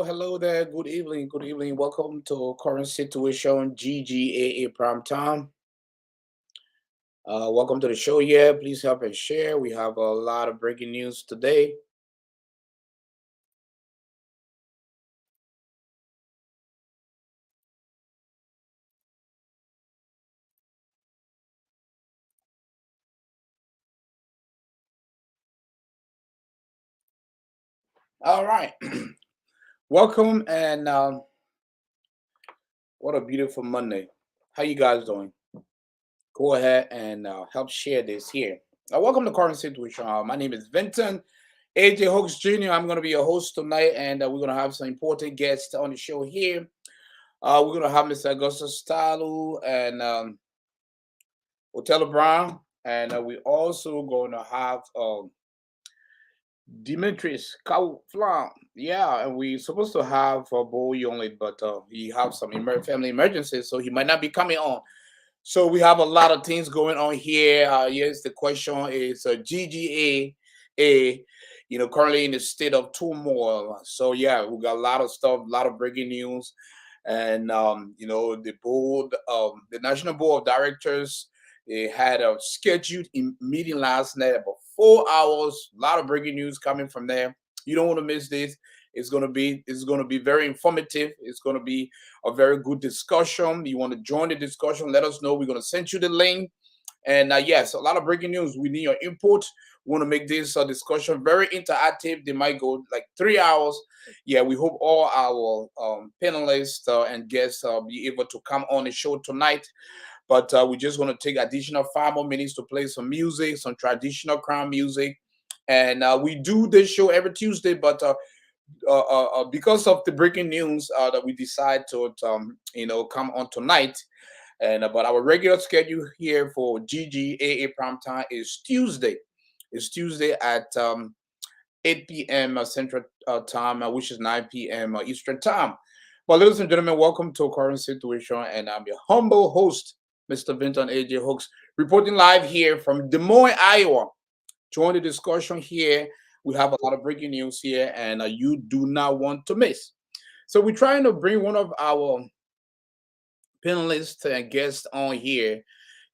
Hello there. Good evening. Welcome to Current Situation GGAA Prime Time. Welcome to the show here. Please help and share. We have a lot of breaking news today. All right. Welcome, and what a beautiful Monday. How you guys doing? Go ahead and help share this here. Welcome to Current Situation. My name is Vincent AJ Hooks Jr. I'm going to be your host tonight, and we're going to have some important guests on the show here. We're going to have Mr. Augustus Stalu and Othello Brown, and we're also going to have Dimitris Kauflan. Yeah, and we're supposed to have Bowie only, but he have some family emergencies, so he might not be coming on. So we have a lot of things going on here. Yes, the question is GGAA, currently in the state of turmoil. So yeah, we got a lot of stuff, a lot of breaking news, and the board, the National Board of Directors, they had a scheduled meeting last night, about 4 hours. A lot of breaking news coming from there. You don't want to miss this. It's going to be very informative. It's going to be a very good discussion. You want to join the discussion? Let us know. We're going to send you the link. And yes, a lot of breaking news. We need your input. We want to make this discussion very interactive. They might go like 3 hours. Yeah, we hope all our panelists and guests be able to come on the show tonight. But we're just going to take additional 5 more minutes to play some music, some traditional crown music. And we do this show every Tuesday, but because of the breaking news that we decide to, come on tonight. And but our regular schedule here for GGAA prime time is Tuesday. It's Tuesday at 8 p.m. Central Time, which is 9 p.m. Eastern Time. Well, ladies and gentlemen, welcome to Current Situation, and I'm your humble host, Mr. Vinton AJ Hooks, reporting live here from Des Moines, Iowa. Join the discussion here. We have a lot of breaking news here, and you do not want to miss. So we're trying to bring one of our panelists and guests on here.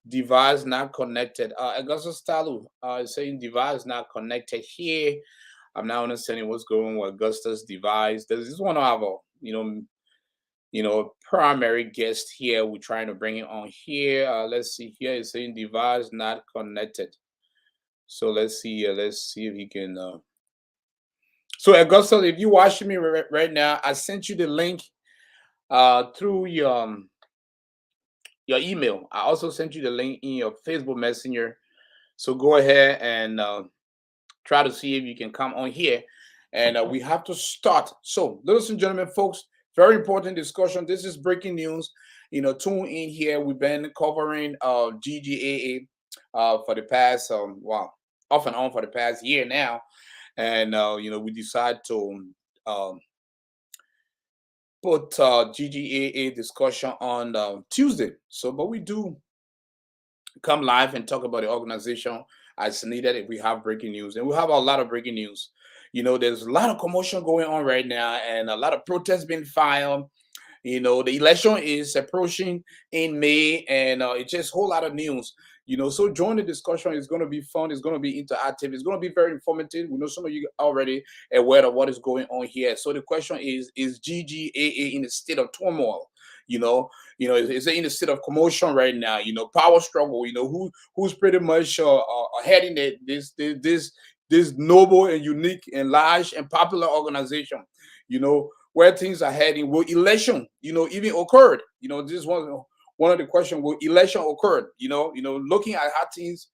Device not connected. Augustus Talu is saying device not connected here. I'm not understanding what's going on with Augustus device. This is one of our, primary guest here. We're trying to bring it on here. Let's see here. It's saying device not connected. So let's see. Let's see if he can. So Augustus, if you're watching me right now, I sent you the link through your email. I also sent you the link in your Facebook Messenger. So go ahead and try to see if you can come on here. And we have to start. So, ladies and gentlemen, folks, very important discussion. This is breaking news. Tune in here. We've been covering GGAA for the past, off and on for the past year now. And, we decided to put GGAA discussion on Tuesday. So, but we do come live and talk about the organization as needed if we have breaking news. And we have a lot of breaking news. There's a lot of commotion going on right now and a lot of protests being filed. The election is approaching in May, and it's just a whole lot of news. So join the discussion. It's going to be fun. It's going to be interactive. It's going to be very informative. We know some of you already aware of what is going on here. So the question is GGAA in a state of turmoil? Is it in a state of commotion right now? Power struggle. Who's pretty much heading this noble and unique and large and popular organization. Where things are heading. Will election, even occurred? This was one of the questions. Will election occur? Looking at how things,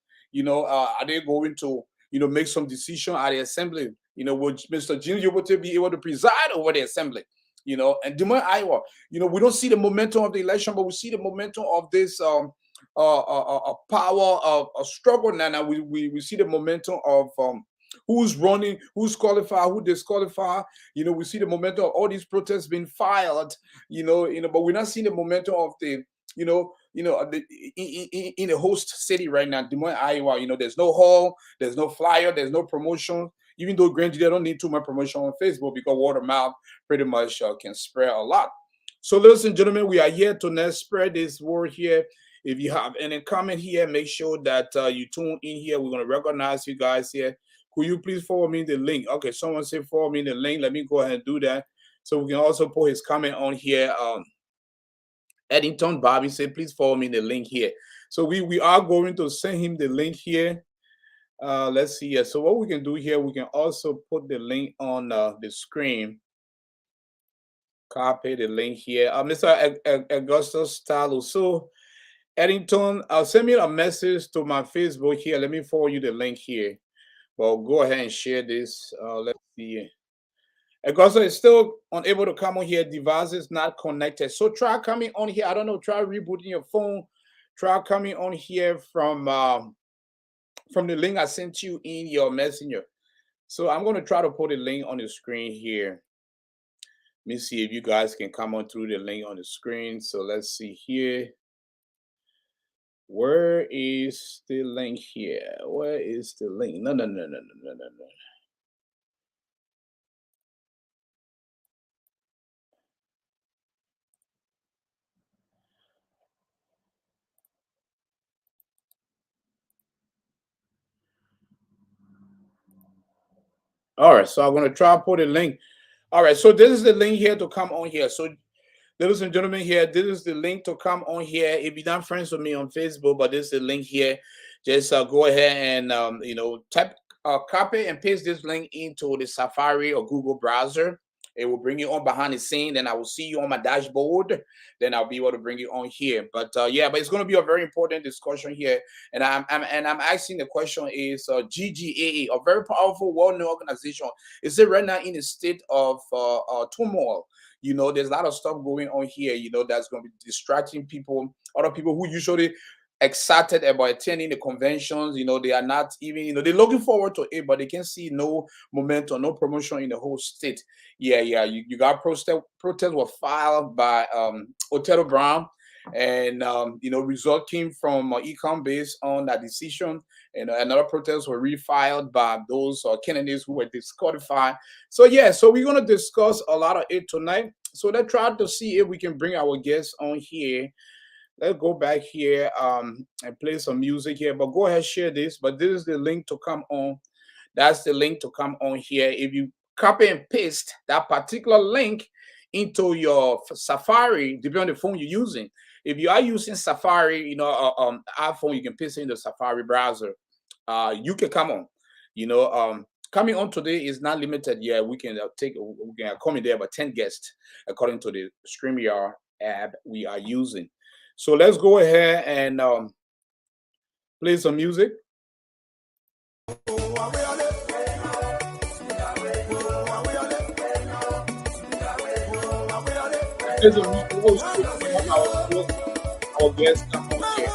are they going to, make some decision at the assembly? Will Mr. Jim Yobote be able to preside over the assembly? And Des Moines, Iowa, we don't see the momentum of the election, but we see the momentum of this power of struggle now. Now we see the momentum of who's running, who's qualified, who disqualified. We see the momentum of all these protests being filed. But we're not seeing the momentum of the in the host city right now, Des Moines, Iowa. There's no hall, there's no flyer, there's no promotion. Even though granted, they don't need too much promotion on Facebook because word of mouth pretty much can spread a lot. So, ladies and gentlemen, we are here to now spread this word here. If you have any comment here, make sure that you tune in here. We're going to recognize you guys here. Could you please forward me the link? Okay, someone said forward me the link. Let me go ahead and do that. So we can also put his comment on here. Eddington Bobby said, please forward me the link here. So we are going to send him the link here. Let's see here. So what we can do here, we can also put the link on the screen. Copy the link here. Mr. Augustus Talu. So Eddington, send me a message to my Facebook here. Let me forward you the link here. Well, go ahead and share this. Let's see. Augustus is still unable to come on here. Device is not connected. So try coming on here. I don't know. Try rebooting your phone. Try coming on here from the link I sent you in your messenger. So I'm going to try to put a link on the screen here. Let me see if you guys can come on through the link on the screen. So let's see here. Where is the link here? Where is the link? No. All right, so I'm going to try to put a link. All right, so this is the link here to come on here. So ladies and gentlemen, here, this is the link to come on here. If you're not friends with me on Facebook, but this is the link here. Just go ahead and type, copy and paste this link into the Safari or Google browser. It will bring you on behind the scene. Then I will see you on my dashboard. Then I'll be able to bring you on here. But yeah, but it's going to be a very important discussion here. And I'm asking the question is GGAA, a very powerful, well-known organization. Is it right now in a state of turmoil? There's a lot of stuff going on here. That's going to be distracting people. Other people who usually excited about attending the conventions, they are not even, they're looking forward to it, but they can see no momentum, no promotion in the whole state. Yeah, you got protests were filed by Othello Brown, and result came from Econ based on that decision, and another protest were refiled by those candidates who were disqualified. So yeah, so we're going to discuss a lot of it tonight. So let's try to see if we can bring our guests on here. Let's go back here and play some music here, but go ahead, share this. But this is the link to come on. That's the link to come on here. If you copy and paste that particular link into your Safari, depending on the phone you're using. If you are using Safari, iPhone, you can paste it in the Safari browser. You can come on. Coming on today is not limited. Yeah, we can come in there about 10 guests according to the StreamYard app we are using. So let's go ahead and play some music. There's a our guests come on here.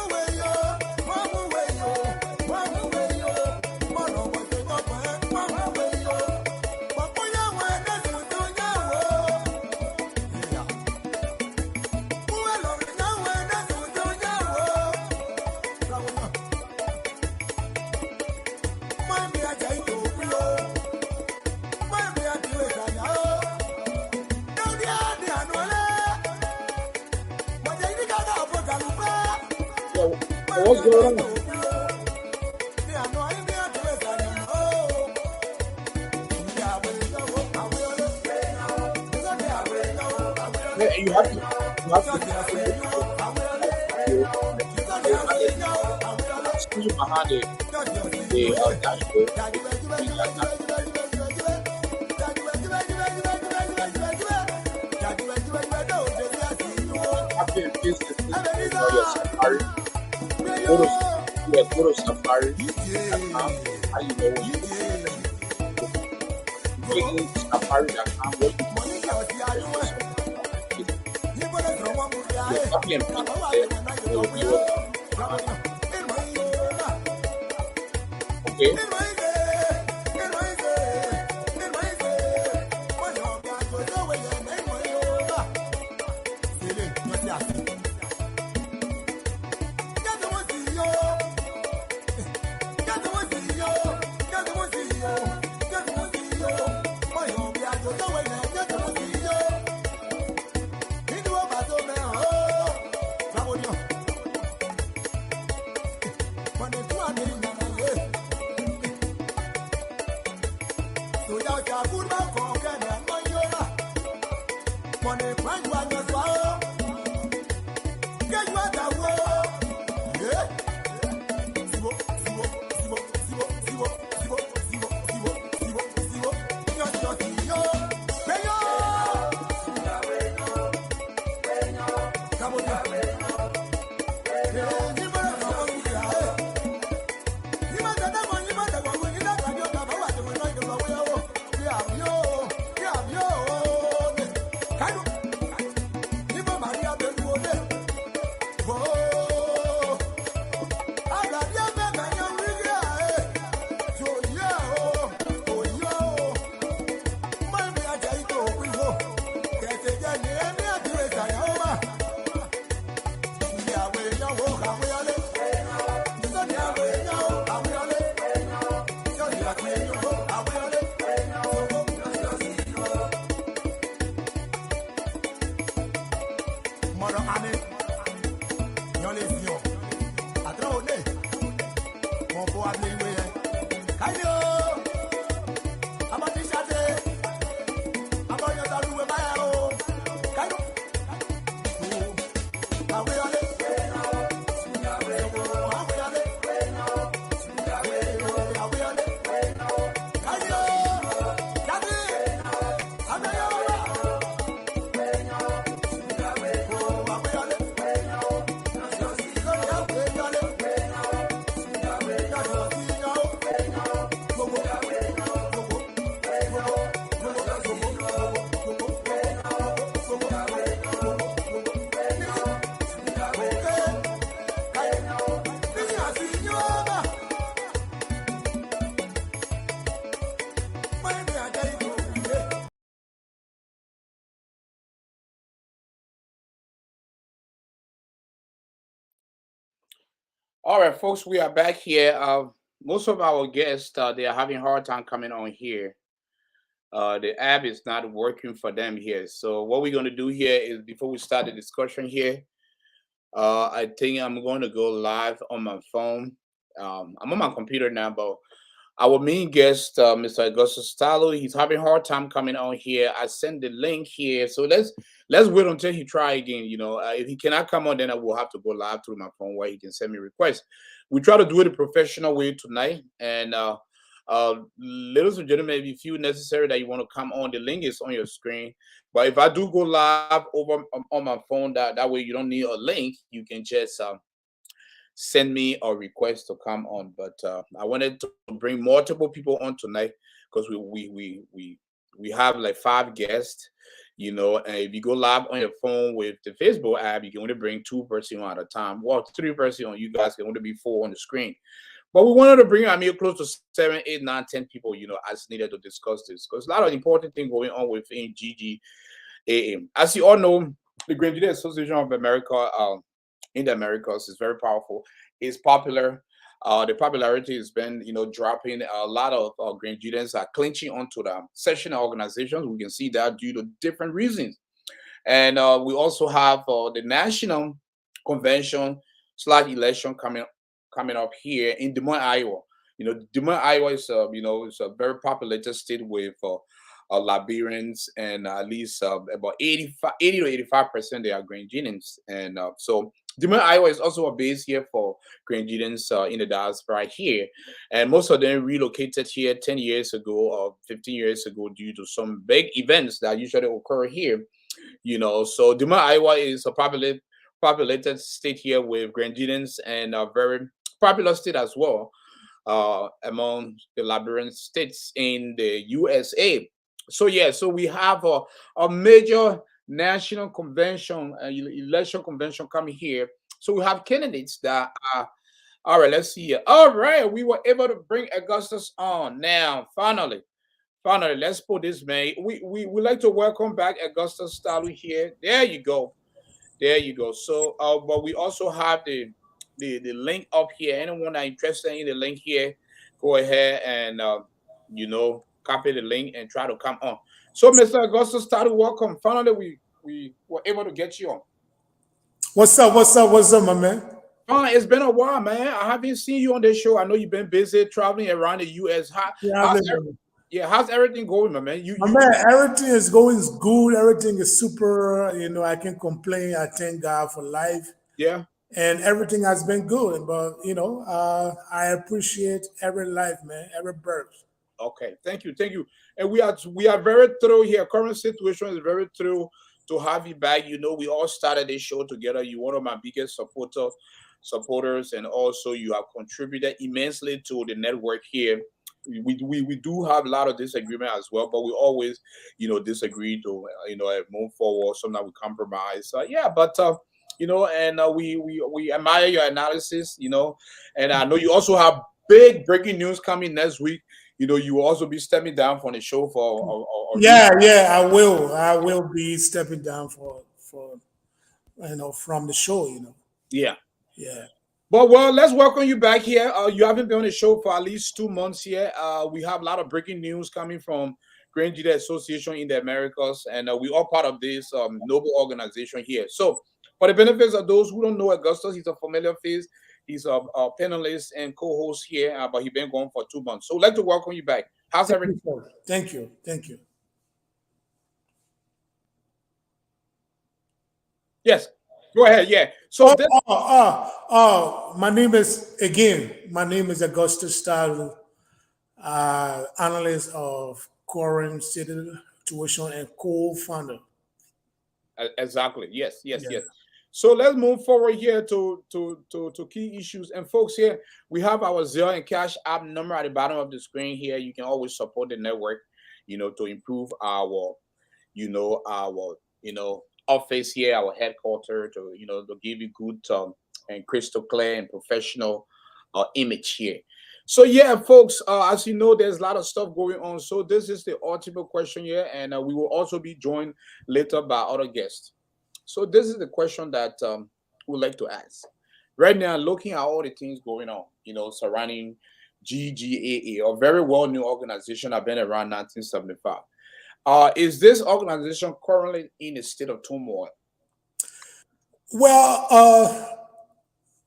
What's going on? Yeah, you have to see behind the dashboard. After you paste this in your Safari, go to Safari.com. How you know what you Safari.com. What you copy and paste there. Okay. All right, folks, we are back here. Most of our guests, they are having a hard time coming on here. The app is not working for them here. So what we're going to do here is before we start the discussion here, I think I'm going to go live on my phone. I'm on my computer now, but our main guest, Mr. Augustus Stalo, he's having a hard time coming on here. I sent the link here, so let's wait until he try again. If he cannot come on, then I will have to go live through my phone where he can send me requests. We try to do it the professional way tonight, and ladies and gentlemen, if you feel necessary that you want to come on, the link is on your screen. But if I do go live over on my phone, that way you don't need a link. You can just send me a request to come on. But I wanted to bring multiple people on tonight because we have like five guests. And if you go live on your phone with the Facebook app, you can only bring two-person on at a time. Well, three-person on, you guys can only be four on the screen. But we wanted to bring, close to 7, 8, 9, 10 people, as needed to discuss this because a lot of important things going on within GGAA. As you all know, the GGAA Association of America in the Americas is very powerful. It's popular. The popularity has been, dropping. A lot of green students are clinching onto the session organizations. We can see that due to different reasons. And we also have the national convention / election coming up here in Des Moines, Iowa. Des Moines, Iowa is it's a very populated state with Liberians, and at least about 80 to 85% they are Grenadians, and so Des Moines, Iowa is also a base here for Grenadians in the diaspora here, and most of them relocated here 10 years ago or 15 years ago due to some big events that usually occur here. So Des Moines, Iowa is a populated state here with Grenadians, and a very popular state as well among the Liberian states in the USA. So yeah, so we have a major national convention, election convention coming here. So we have candidates that are all right. Let's see here. All right, we were able to bring Augustus on now. Finally, let's put this man. We would like to welcome back Augustus Stalu here. There you go. There you go. So, but we also have the link up here. Anyone that interested in the link here, go ahead and copy the link and try to come on. So, Mr. Augustus started welcome. Finally, we were able to get you on. What's up? What's up? What's up, my man? It's been a while, man. I haven't seen you on this show. I know you've been busy traveling around the U.S. How's everything going, my man? My man, everything is going good. Everything is super. I can complain. I thank God for life. Yeah. And everything has been good. But I appreciate every life, man, every birth. Okay, thank you, and we are very thrilled here. Current situation is very thrilled to have you back. We all started this show together. You're one of my biggest supporters, and also you have contributed immensely to the network here. We do have a lot of disagreement as well, but we always disagree to move forward. Sometimes we compromise. Yeah, but and we admire your analysis. And I know you also have big breaking news coming next week. You will also be stepping down from the show for. Yeah, I will. I will be stepping down for from the show. Yeah. Yeah. But well, let's welcome you back here. You haven't been on the show for at least 2 months here. We have a lot of breaking news coming from Grand GEDEH Association in the Americas, and we are part of this noble organization here. So, for the benefits of those who don't know Augustus, he's a familiar face. He's a panelist and co-host here, but he's been gone for 2 months. So, I'd like to welcome you back. How's everything? Thank you. Thank you. Yes. Go ahead. Yeah. So my name is Augustus Stalu, analyst of current situation and co-founder. Exactly. Yes. So let's move forward here to key issues. And folks, here we have our Zelle and Cash app number at the bottom of the screen here. You can always support the network, to improve our office here, our headquarters, to give you good and crystal clear and professional image here. So yeah, folks, as you know, there's a lot of stuff going on. So this is the ultimate question here, and we will also be joined later by other guests. So this is the question that we'd like to ask. right now, looking at all the things going on, surrounding GGAA, a very well-known organization, I've been around 1975. Is this organization currently in a state of turmoil? Well,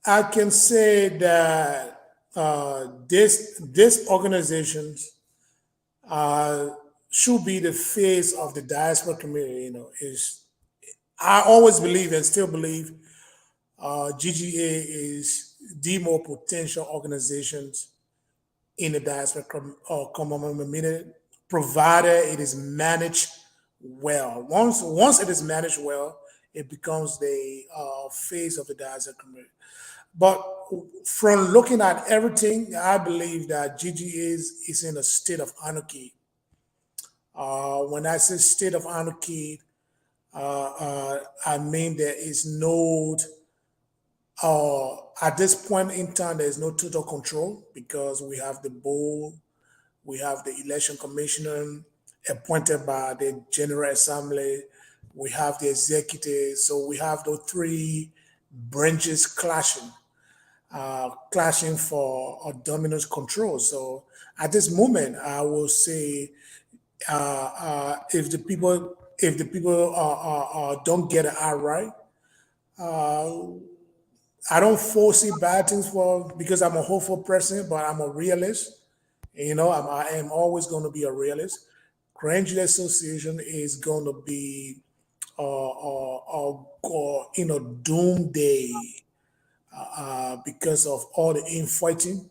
I can say that this organizations uh, should be the face of the diaspora community. Is I always believe and still believe GGA is the more potential organizations in the diaspora community, provided it is managed well. Once it is managed well, it becomes the face of the diaspora community. But from looking at everything, I believe that GGA is in a state of anarchy. When I say state of anarchy, I mean there is no, at this point in time, there is no total control because we have the board, we have the election commissioner appointed by the General Assembly, we have the executive, so we have the three branches clashing for a dominant control. So at this moment, I will say if the people don't get it outright, I don't foresee bad things for because I'm a hopeful person, but I'm a realist. I am always going to be a realist. Grand Jury Association is going to be doomsday because of all the infighting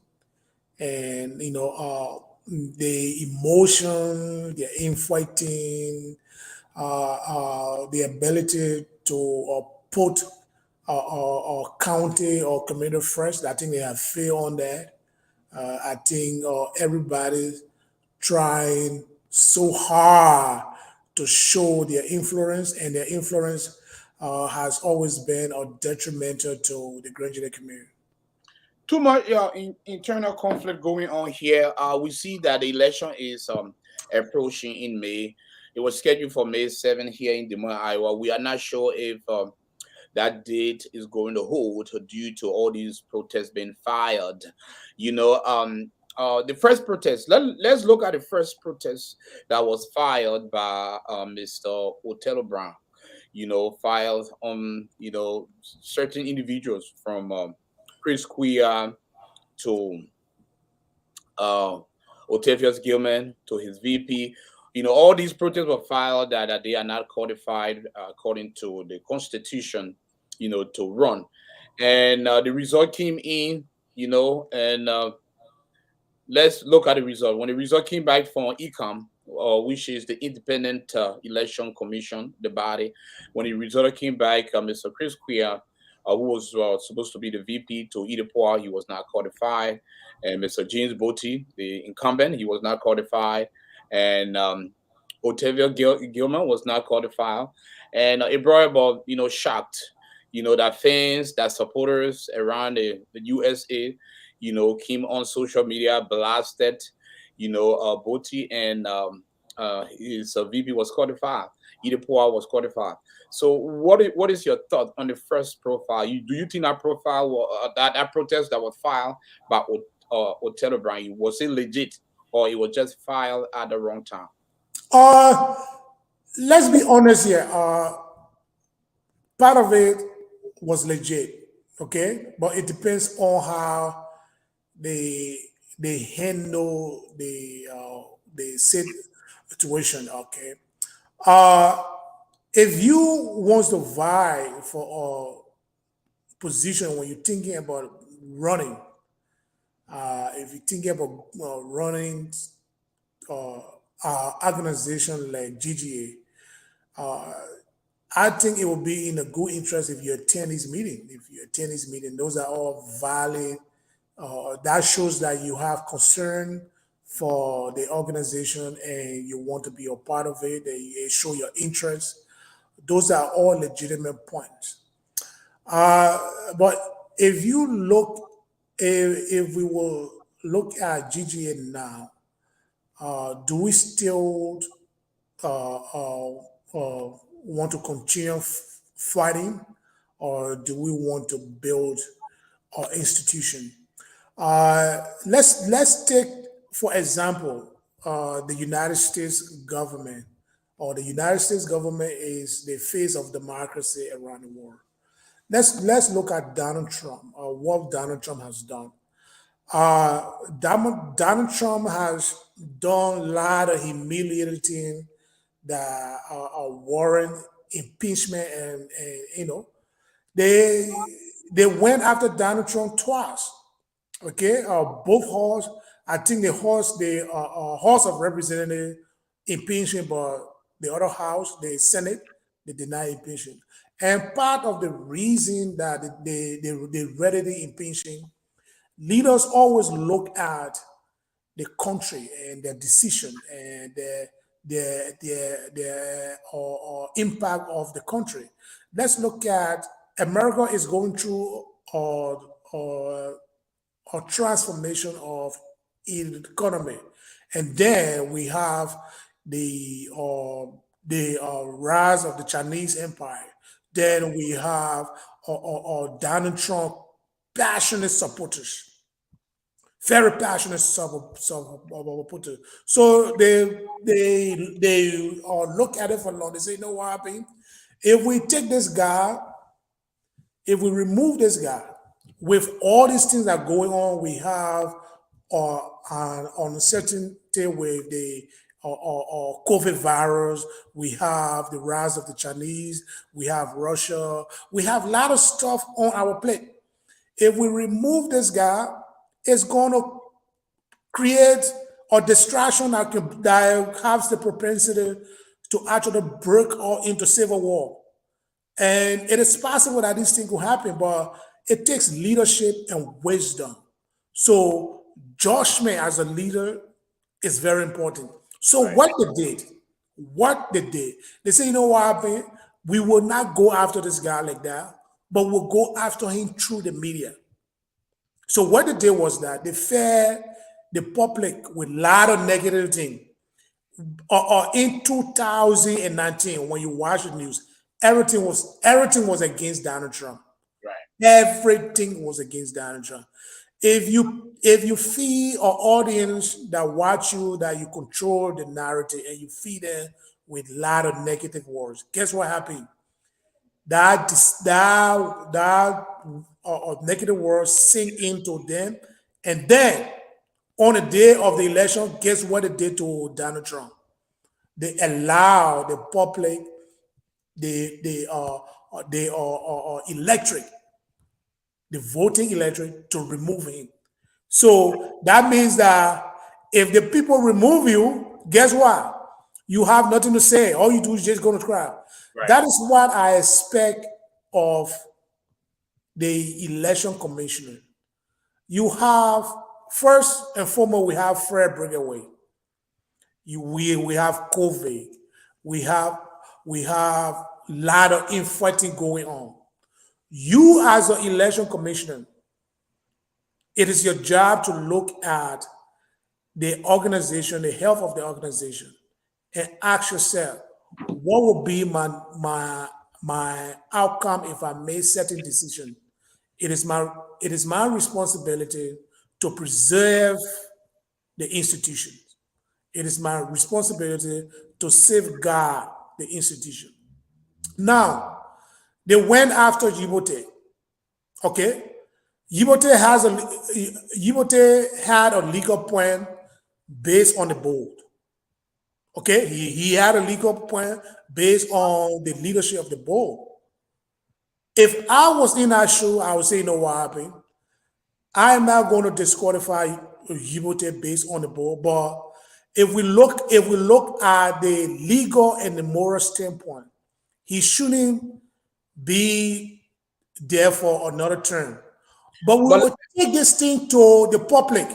and the emotion, the infighting, the ability to put county or community first. I think they have failed on that. I think everybody's trying so hard to show their influence, and their influence has always been detrimental to the Grand Jury community. Too much internal conflict going on here. We see that the election is approaching in May. It was scheduled for May 7th here in Des Moines, Iowa. We are not sure if that date is going to hold due to all these protests being fired. The first protest, let's look at the first protest that was filed by Mr. Othello Brown, filed on, certain individuals from Chris Queer to uh, Octavius Gilman to his VP. All these protests were filed that they are not codified according to the Constitution, to run. And the result came in, and let's look at the result. When the result came back from ECOM, which is the Independent Election Commission, the body, when the result came back, Mr. Chris Queer, who was supposed to be the VP to Idepoa, he was not qualified. And Mr. James Botti, the incumbent, he was not qualified. And Otavio Gilman was not qualified. And it brought about, shocked, that fans, that supporters around the USA, came on social media, blasted, Botti, and his VP was qualified. Idepoa was qualified. So, what is your thought on the first profile? Do you think that profile, that protest that was filed by Othello Brown, was it legit, or it was just filed at the wrong time? Uh, let's be honest here. Part of it was legit, okay, but it depends on how they they handle the situation, okay. Uh, if you want to vie for a position when you're thinking about running, if you're thinking about running uh, organization like GGA, I think it will be in a good interest if you attend this meeting. If you attend this meeting, those are all valid. That shows that you have concern for the organization and you want to be a part of it. That you show your interest. Those are all legitimate points. Uh, but if you look, if we will look at GGA now, do we still uh, uh, want to continue fighting, or do we want to build? or institution. Let's take, for example, the United States government, or the United States government is the face of democracy around the world. Let's look at Donald Trump, or what Donald Trump has done. Donald Trump has done a lot of humiliating things that are warrant impeachment, and they they went after Donald Trump twice. Okay, both horse. I think the House of Representatives impeachment, but the other house, the Senate, they deny impeachment. And part of the reason that they ready to impeachment, leaders always look at the country and their decision and the impact of the country. Let's look at America is going through uh, a transformation of economy, and then we have the rise of the Chinese Empire. Then we have Donald Trump passionate supporters, very passionate supporters. So they look at it for long. They say, you know what happened? If we take this guy, if we remove this guy, with all these things that are going on, we have an uncertainty with the COVID virus, we have the rise of the Chinese, we have Russia, we have a lot of stuff on our plate. If we remove this guy, it's going to create a distraction that has the propensity to actually break or into civil war. And it is possible that this thing will happen, but it takes leadership and wisdom. So judgment as a leader is very important. So Right. what they did, they say, you know what happened? We will not go after this guy like that, but we'll go after him through the media. So what they did was that they fed the public with a lot of negative things. In 2019, when you watch the news, everything was against Donald Trump. Right. Everything was against Donald Trump. If you feed an audience that watch you, that you control the narrative, and you feed them with a lot of negative words, guess what happened? That negative words sink into them, and then on the day of the election, guess what they did to Donald Trump? They allow the public, the electric, the voting electric, to remove him. So that means that if the people remove you, guess what? You have nothing to say. All you do is just go to cry. Right. That is what I expect of the election commissioner. You have, first and foremost, we have Fred Breakaway. We have COVID. We have a lot of infighting going on. You as an election commissioner, it is your job to look at the organization, the health of the organization, and ask yourself, what will be my outcome if I make certain decision? It is my responsibility to preserve the institution. It is my responsibility to safeguard the institution. Now, they went after Djibouti. Okay, Djibouti had a legal point based on the board. Okay, he had a legal point based on the leadership of the board. If I was in that shoe, I would say, no, what happened? I am not going to disqualify Djibouti based on the board. But if we look at the legal and the moral standpoint, he shouldn't be there for another term. But we But will take this thing to the public.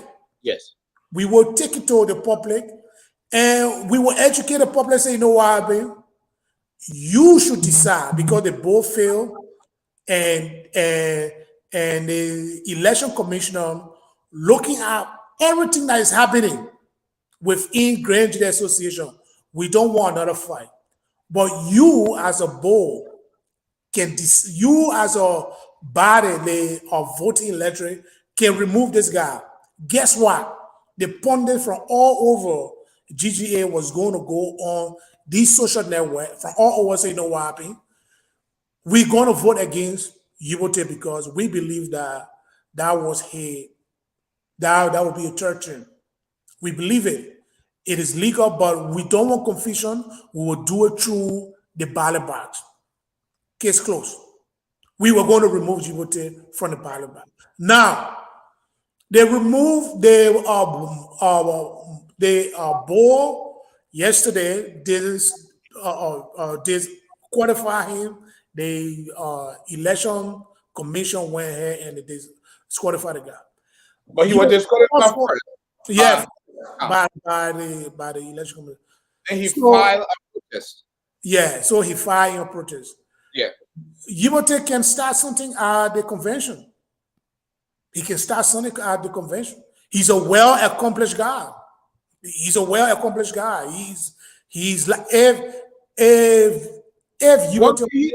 yes. We will take it to the public, and we will educate the public. Say, you know what happened? You should decide, because they both fail, and and the election commissioner looking at everything that is happening within Grand Jury Association. We don't want another fight. But you as a board you as a body, the voting electorate, can remove this guy. Guess what? The pundits from all over GGA was going to go on these social network from all over say, you know what happened? We're going to vote against Yibote because we believe that that was a that would be a church thing. We believe it. It is legal, but we don't want confusion. We will do it through the ballot box. Case closed. We were going to remove Djibouti from the ballot box. Now they removed the board yesterday. This qualify him. The election commission went ahead and they disqualified the guy. But he was You disqualified also, first. yes, Uh, by the election commission. and he So filed a protest. yeah, so he filed in a protest. Yeah. Yibote can start something at the convention. He can start something at the convention. He's a well accomplished guy. He's a well accomplished guy. He's like if What Yibote, can he,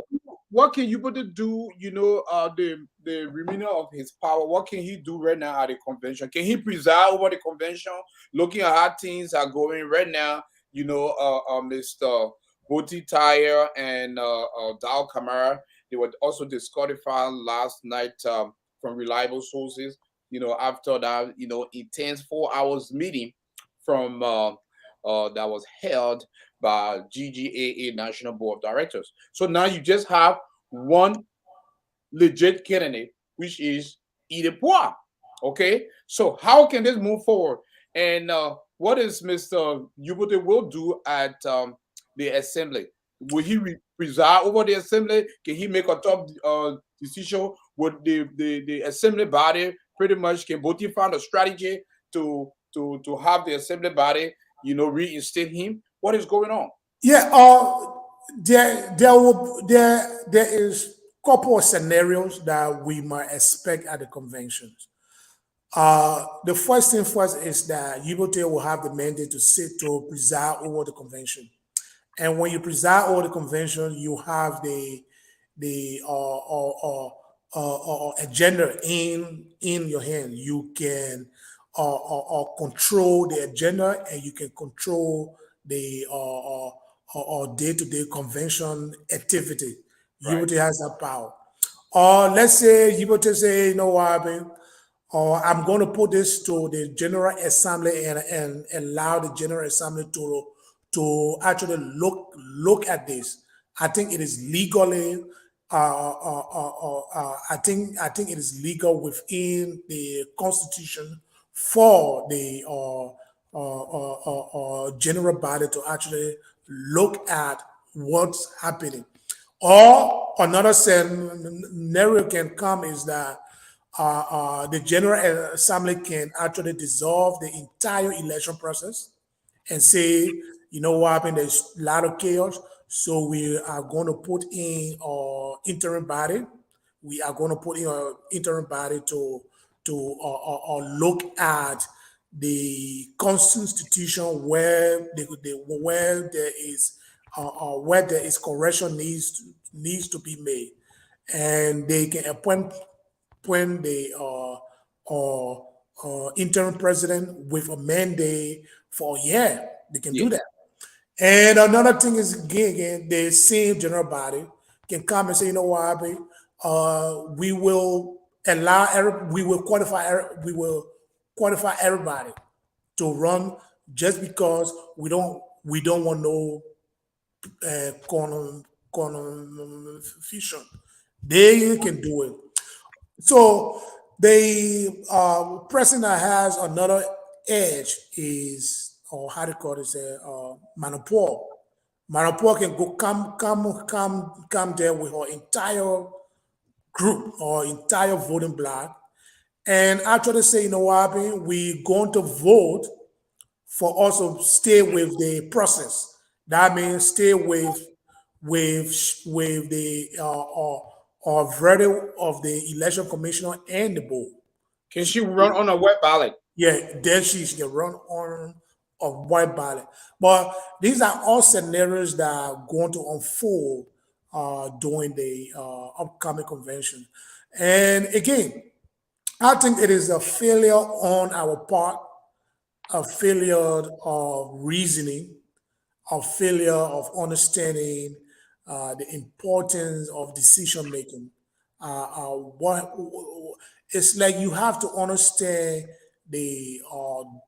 what can Ubuntu do? You know, the remainder of his power. What can he do right now at the convention? Can he preside over the convention, looking at how things are going right now? You know, Mr. Boti Tire and Dal Kamara, they were also disqualified last night from reliable sources. You know, after that, you know, intense 4 hours meeting from that was held by GGAA National Board of Directors. So now you just have one legit candidate, which is Idepoa. Okay, so how can this move forward? And what is Mr. Ubute will do at the assembly? Will he preside over the assembly? Can he make a top decision? Would the assembly body pretty much can both find a strategy to have the assembly body, you know, reinstate him? What is going on? yeah, there is couple of scenarios that we might expect at the conventions. The first thing first is that Yibote will have the mandate to sit to preside over the convention. And when you preside over the convention, you have the agenda in your hand. You can control the agenda, and you can control the day-to-day convention activity. Right. Yibote has that power. Or let's say Yibote say, you know what happened? Or I'm going to put this to the General Assembly and allow the General Assembly actually look at this. I think it is legally. I think it is legal within the Constitution for the general body to actually look at what's happening. Or another scenario can come is that the General Assembly can actually dissolve the entire election process and say, you know what happened, there's a lot of chaos, so we are going to put in our interim body. We are going to put in our interim body to look at the constitution where there is correction needs to be made, and they can appoint when the interim president with a mandate for a year. They can Yeah. do that. And another thing is again, the same general body can come and say, you know what, Abby, we will we will qualify everybody to run just because we don't want no confusion. They can do it. So the president has another edge is, or how do you call it, monopole. Monopole can go come there with her entire group or entire voting block and actually say, you know what, happened? We're going to vote for also stay with the process. That means stay with the verdict of the election commissioner and the board. Can she run on a web ballot? Yeah, then she can run on a white ballot. But these are all scenarios that are going to unfold during the upcoming convention. And again, I think it is a failure on our part, a failure of reasoning, a failure of understanding the importance of decision making. What it's like you have to understand the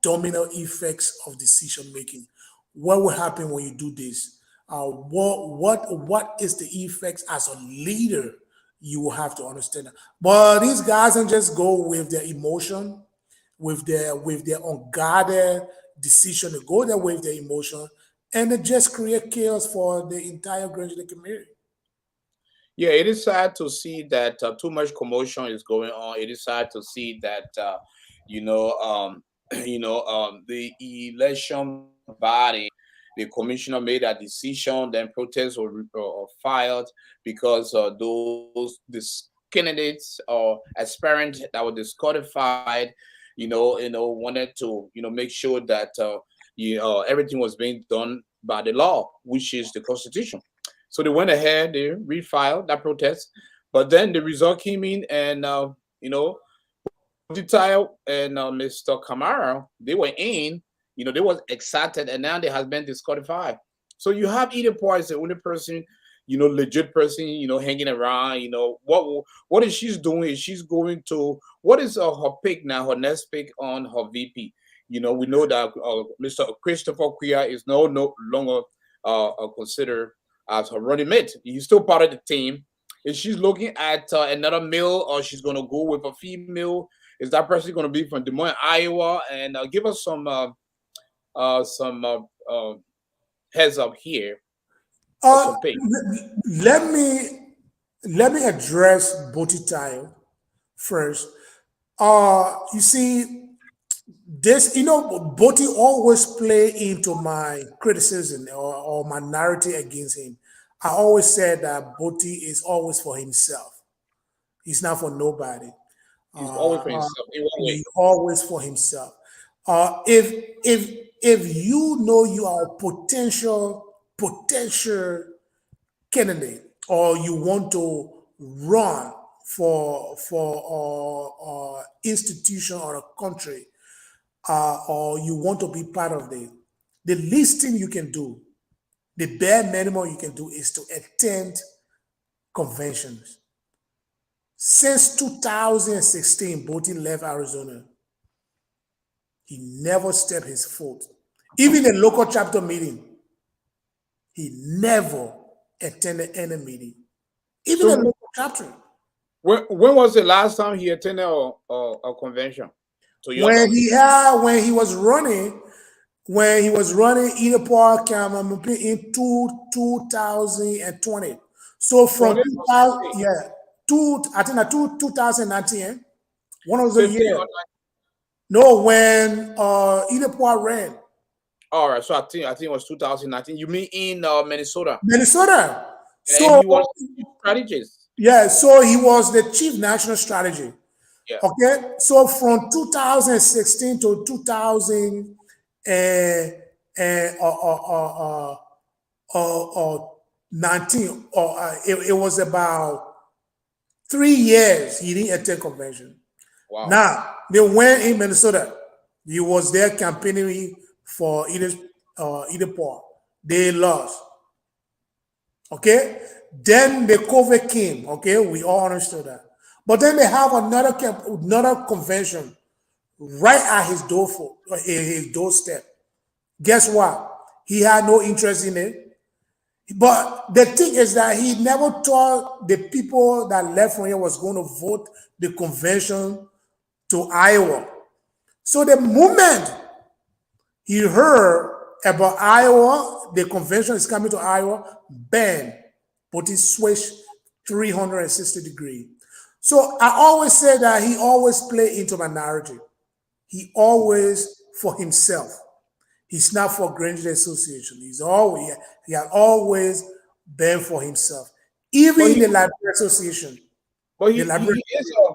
domino effects of decision making. What will happen when you do this? What is the effects as a leader? You will have to understand that. But these guys don't just go with their emotion, with their unguarded decision to go there with their emotion, and it just create chaos for the entire graduate community. Yeah, it is sad to see that too much commotion is going on. It is sad to see that you know, the election body, the commissioner made a decision, then protests were filed because those candidates or aspirants that were disqualified, wanted to make sure that everything was being done by the law, which is the Constitution. So they went ahead, they refiled that protest, but then the result came in, and Detail and Mr. Camara, they were in, they was excited, and now they has been disqualified. So you have Edipor as the only person, legit person, hanging around. What is she's doing? Is she's going to what is her pick now? Her next pick on her VP. We know that Mr. Christopher Quia is no longer considered as her running mate. He's still part of the team. If she's looking at another male, or she's going to go with a female, is that person going to be from Des Moines, Iowa? And give us some heads up here, or Uh, some pick. let me address Botitayo first. You see, this, Boti always play into my criticism, or my narrative against him. I always said that Boti is always for himself. He's not for nobody. He's always for Uh, himself in one way. he always for himself. If you know you are a potential candidate, or you want to run for institution or a country, or you want to be part of it, the least thing you can do, the bare minimum you can do, is to attend conventions. Since 2016, Boti left Arizona. He never stepped his foot. Even a local chapter meeting, he never attended any meeting. Even a So local chapter. when was the last time he attended a convention? To your When knowledge, he had, when he was running Eden Park in 2020. So from 2000, 2015 yeah, I think that 2019, one of the year. or No, when Eden Park ran. all right, so I think it was 2019. You mean in Minnesota? Minnesota. And So he was strategist. yeah, so he was the chief national strategy. Yeah. Okay, so from 2016 to 2000 and 19, it was about 3 years he didn't attend convention. Wow. Now they went in Minnesota. He was there campaigning for either Paul. They lost. Okay, then the COVID came. Okay, we all understood that. But then they have another convention right at his his doorstep. Guess what? He had no interest in it. But the thing is that he never thought the people that left from here was going to vote the convention to Iowa. So the moment he heard about Iowa, the convention is coming to Iowa, bam, but he switched 360 degrees. So I always say that he always play into my narrative. He always for himself. He's not for Granger Association. He had always been for himself. Even But in he the Library Association, but the he library, is a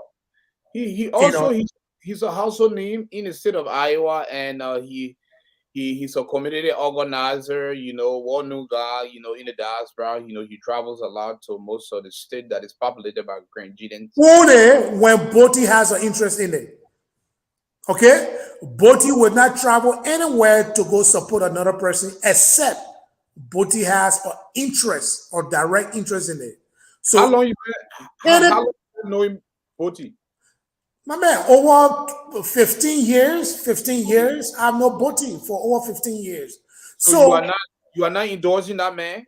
he you also know, he's a household name in the state of Iowa, and he he's a community organizer, one new guy, in the diaspora. He travels a lot to most of the state that is populated by Grenadians. Only when Boti has an interest in it. Okay? Boti would not travel anywhere to go support another person except Boti has an interest or direct interest in it. How So, long how long you know him, Boti? my man, over 15 years, 15 years, I've known Boti for over 15 years. So you So, are not endorsing that man?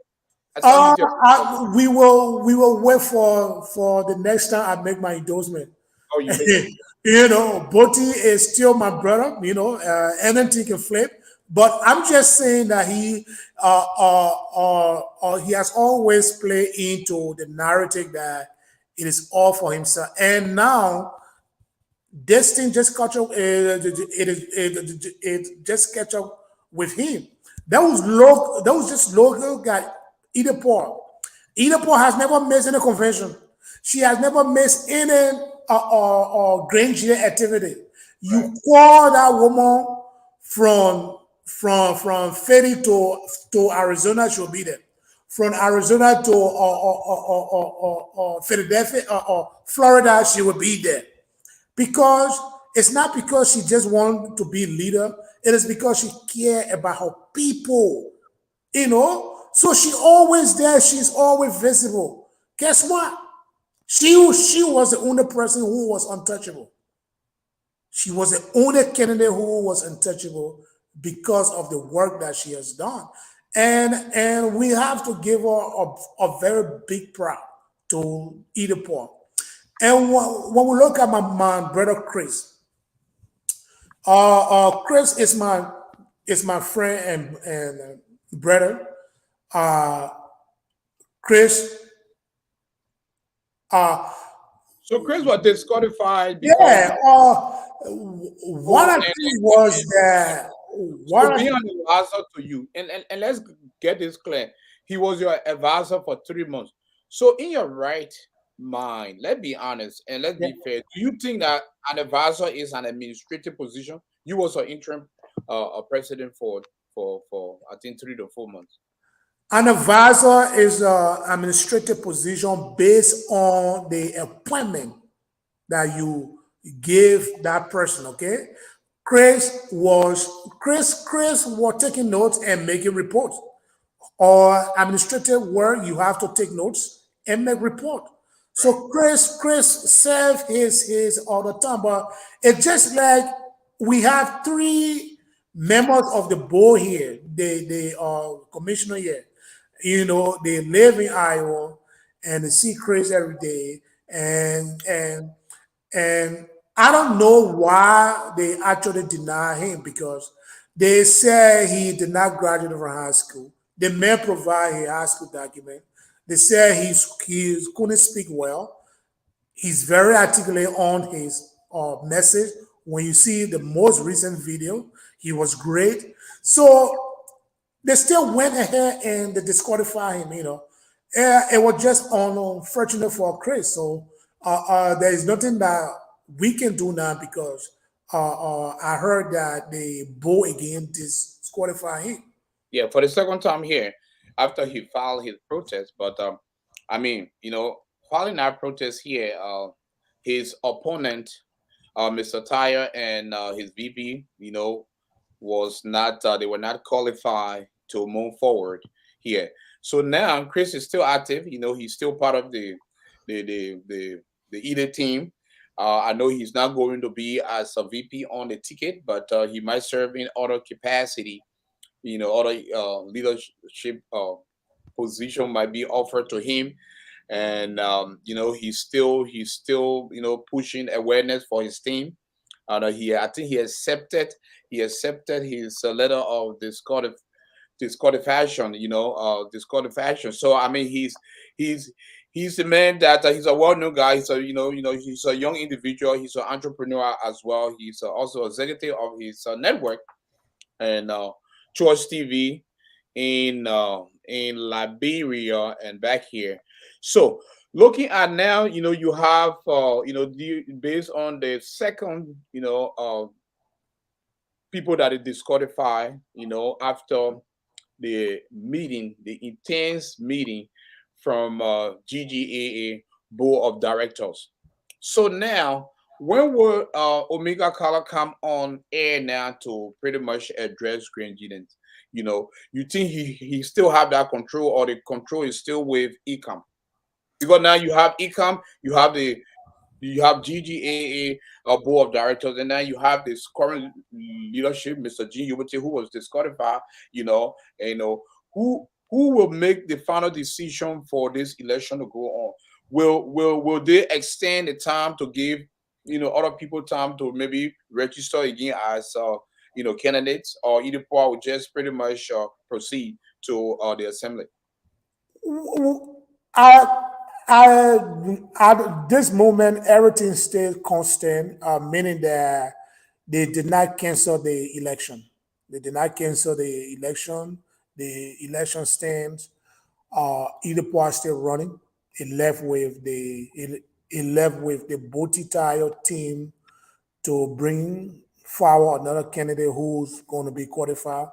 I thought he's your we will wait for the next time I make my endorsement. oh, you make it. Boti is still my brother. Anything can flip. But I'm just saying that he has always played into the narrative that it is all for himself. And now this thing just catch up. It just catch up with him. That was local. That was just local guy. Edith Paul. Edith Paul has never missed any convention. She has never missed any Grand Jury activity. You call that woman from Philly to Arizona, she'll be there. From Arizona to Philadelphia or Florida, she will be there. Because it's not because she just wants to be leader. It is because she cares about her people. So she always there. She's always visible. Guess what? She was the only person who was untouchable. She was the only candidate who was untouchable because of the work that she has done. And we have to give her a very big proud to Edith Paul. And when we look at my brother Chris, Chris is my friend and brother. Chris, So Chris was disqualified because yeah, one of the things was that so one of being an advisor to you, and let's get this clear. He was your advisor for 3 months. So in your right mind, let's be honest and let's the, be fair. Do you think that an advisor is an administrative position? You was an interim president for I think 3 to 4 months. an advisor is an administrative position based on the appointment that you give that person. Okay, Chris was taking notes and making reports. Or administrative work, you have to take notes and make report. Right. So Chris served his all the time, but it's just like we have three members of the board here. They are commissioner here. They live in Iowa and they see Chris every day. And I don't know why they actually deny him because they say he did not graduate from high school. They may provide a high school document. They say he couldn't speak well. He's very articulate on his message. When you see the most recent video, he was great. So they still went ahead and they disqualified him. It was just unfortunate for Chris. So there is nothing that we can do now because I heard that the board again disqualify him. Yeah, for the second time here after he filed his protest. But I mean, filing our protest here, his opponent, Mr. Tyre and his VP, was not they were not qualified to move forward here. So now Chris is still active. He's still part of the EDA team. I know he's not going to be as a VP on the ticket, but he might serve in other capacity. Other leadership position might be offered to him, and he's still pushing awareness for his team. I think he accepted his letter of disqualification. Disqualification. So I mean, he's he's a man that he's a well-known guy. He's he's a young individual. He's an entrepreneur as well. He's also executive of his network and Choice TV in Liberia and back here. So looking at now, you have based on the second people that are disqualified, after the meeting, the intense meeting from GGAA board of directors. So now, when will Omega Color come on air now to pretty much address Green Gidens? You think he still have that control, or the control is still with Ecom? Because now you have Ecom, you have GGAA board of directors, and then you have this current leadership, Mr. Gene Ubate, who was disqualified. And, who will make the final decision for this election to go on? Will they extend the time to give other people time to maybe register again as candidates, or either part will just pretty much proceed to the assembly? I, at this moment, everything stays constant, meaning that they did not cancel the election. They did not cancel the election. The election stands. Either party still running. It left with the Boti Tayo team to bring forward another candidate who's going to be qualified.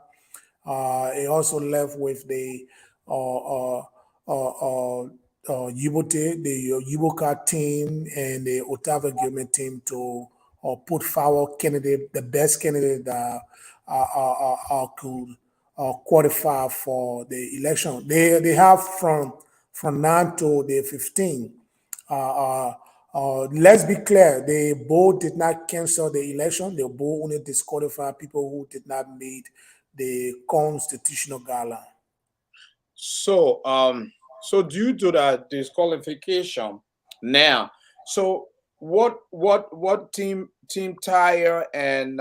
It also left with the uh, uh, Yibote, the Yiboka team, and the Ottawa government team to put forward candidate, the best candidate that could qualify for the election. They have from now to the 15th. Let's be clear, the board did not cancel the election. The board only disqualified people who did not meet the constitutional guideline. So due to that disqualification now, so what team Tire and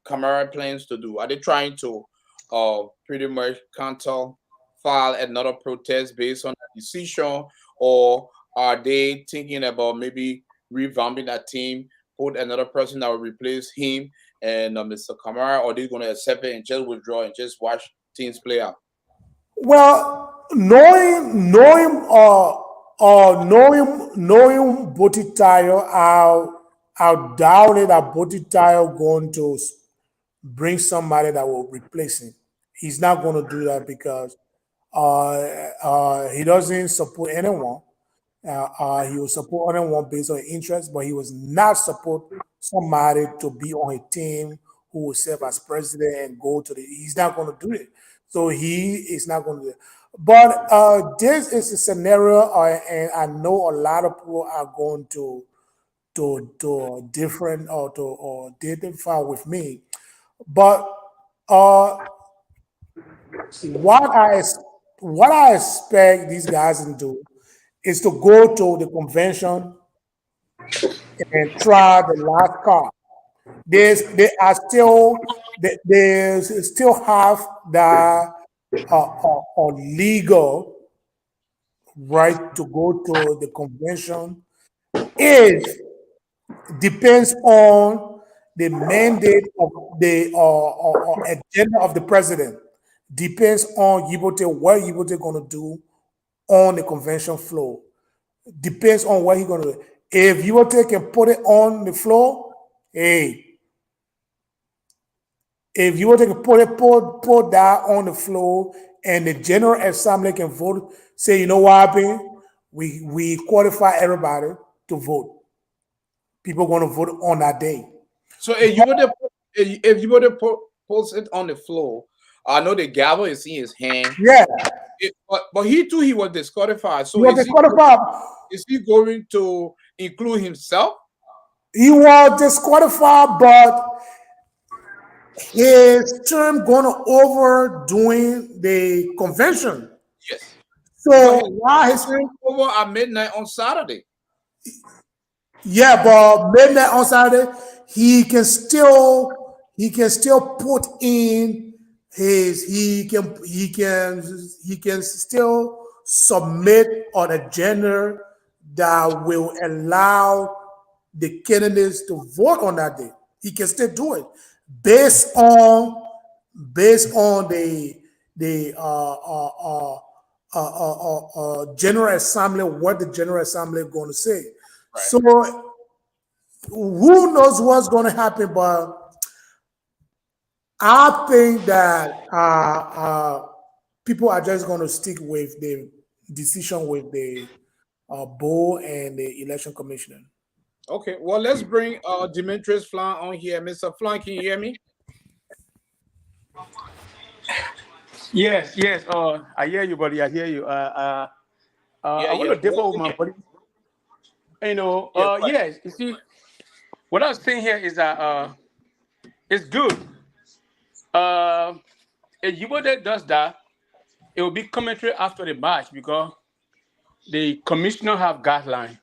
Camara plans to do? Are they trying to pretty much counter file another protest based on the decision, or are they thinking about maybe revamping that team, put another person that will replace him and Mr. Camara, or are they going to accept it and just withdraw and just watch things play out? Well, knowing Botitayo, I doubt it that Botitayo going to bring somebody that will replace him. He's not going to do that because he doesn't support anyone. He will support anyone based on interest, but he was not support somebody to be on a team who will serve as president and go to the. He's not going to do it. So he is not going to do it. But this is a scenario, and I know a lot of people are going to different or identify with me. But uh, what I what I expect these guys to do is to go to the convention and try the last card. They are still they still have the legal right to go to the convention if depends on the mandate of the agenda of the president. Depends on Yibote what Yibote going to do on the convention floor. Depends on what he's going to do. If Yibote can put it on the floor, hey. If Yibote can put that on the floor, and the General Assembly can vote, say, you know what happened? We qualify everybody to vote. People going to vote on that day. So if you were to post it on the floor, I know the gavel is in his hand. Yeah, But he too, he was disqualified. So he was disqualified. is he going to include himself? He was disqualified, but his term going to over during the convention. Yes. So But why his term over at midnight on Saturday. yeah, but midnight on Saturday, he can still put in his he can still submit on a agenda that will allow the candidates to vote on that day. He can still do it based on the General Assembly, what the General Assembly is going to say. Right. So who knows what's going to happen, but I think that people are just going to stick with the decision with the board and the election commissioner. Okay, well, let's bring Demetrius Flan on here. Mr. Flan, can you hear me? Yes, yes. I hear you, buddy. I hear you. Yeah, I want yeah. to differ Well, with my buddy. You know, yeah, go ahead. yes. You see, what I was saying here is that it's good. Uh, if Yubode does that, it will be commentary after the match because the commissioner have guideline,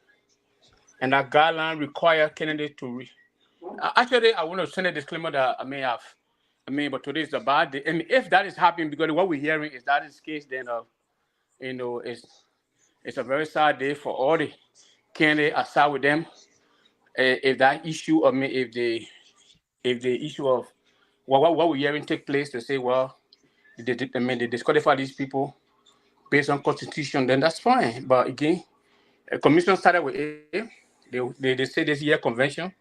and that guideline require candidates to. Actually, I want to send a disclaimer that I may have. But today is a bad day. And if that is happening, because what we're hearing is that is the case, then it's a very sad day for all the candidates aside with them. If that issue, if the issue of what we're hearing take place to say, well, they disqualify these people based on constitution, then that's fine. But again, a commission started with A. They say this year convention,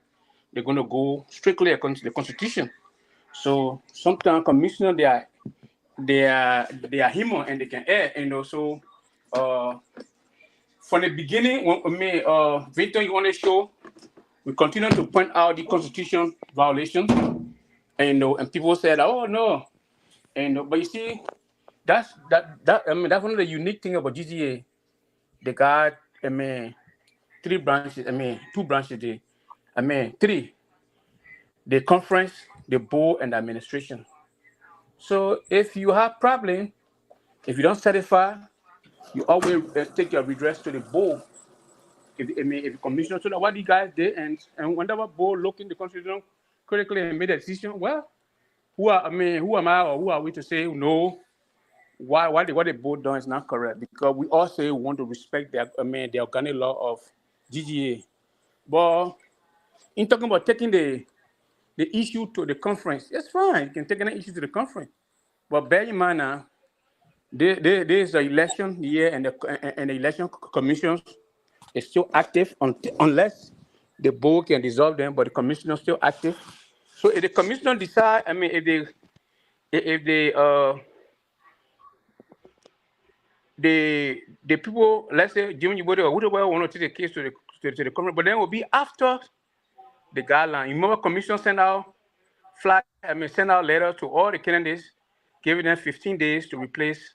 they're going to go strictly according to the constitution. So sometimes commissioner they are human and they can err, So from the beginning, Victor, you want to show we continue to point out the constitution violations, and people said, "Oh no," but you see, that's one of the unique thing about GGA. They got three branches. Two branches. Three: the conference, the board, and the administration. So if you have problem, if you don't satisfy, you always take your redress to the board. If the commissioner, so that what you guys did, and whenever board look in the constitution critically and made a decision, well, who am I or who are we to say no? What the board done is not correct? Because we also want to respect the organic law of GGA. But in talking about taking the issue to the conference, it's fine. You can take any issue to the conference. But bear in mind now, there is the election year, and the election commissions is still active unless the board can dissolve them, but the commission is still active. So if the commissioner decide, if the people, let's say Jimmy Wood or whoever want to take the case to the conference, but then it will be after the guideline. You remember commission send out letters to all the candidates, giving them 15 days to replace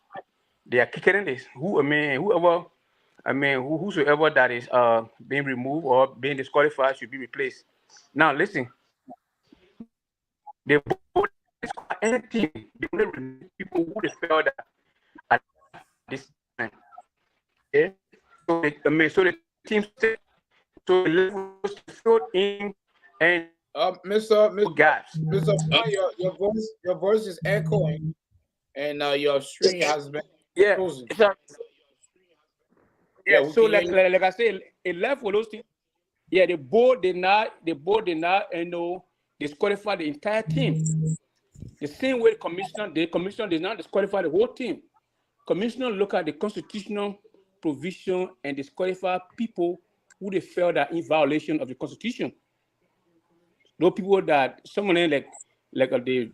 their candidates. Whosoever that is being removed or being disqualified should be replaced. Now listen, the board disqualify any team. They only remove people who they felt that at this time. Okay? So the team stay, so the levels filled in and gaps. Mr. Flan, your voice is echoing, and your screen has been Yeah, frozen. Yeah, we so can hear like, you. like like I said, it left with those teams. Yeah, the board did not disqualify the entire team. The same way the commissioner did not disqualify the whole team. Commissioner look at the constitutional provision and disqualify people who they felt are in violation of the constitution. Those people that someone the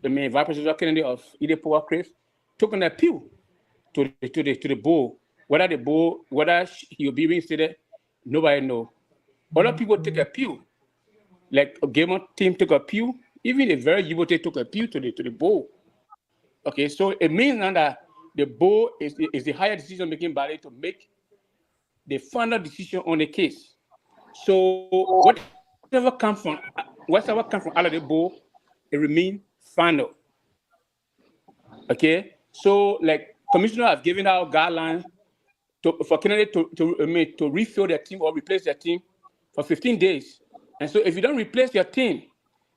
main vice presidential candidate of either Power Chris took an appeal to the board. Whether he'll be reinstated, nobody know. Other people take appeal. Like a gamer team took appeal. Even the very UBT took appeal to the board. Okay, so it means now that the board is the higher decision making body to make the final decision on the case. So whatever comes from out of the board, it remains final. Okay, so like commissioner have given out guidelines for candidate to refill their team or replace their team for 15 days. And so if you don't replace your team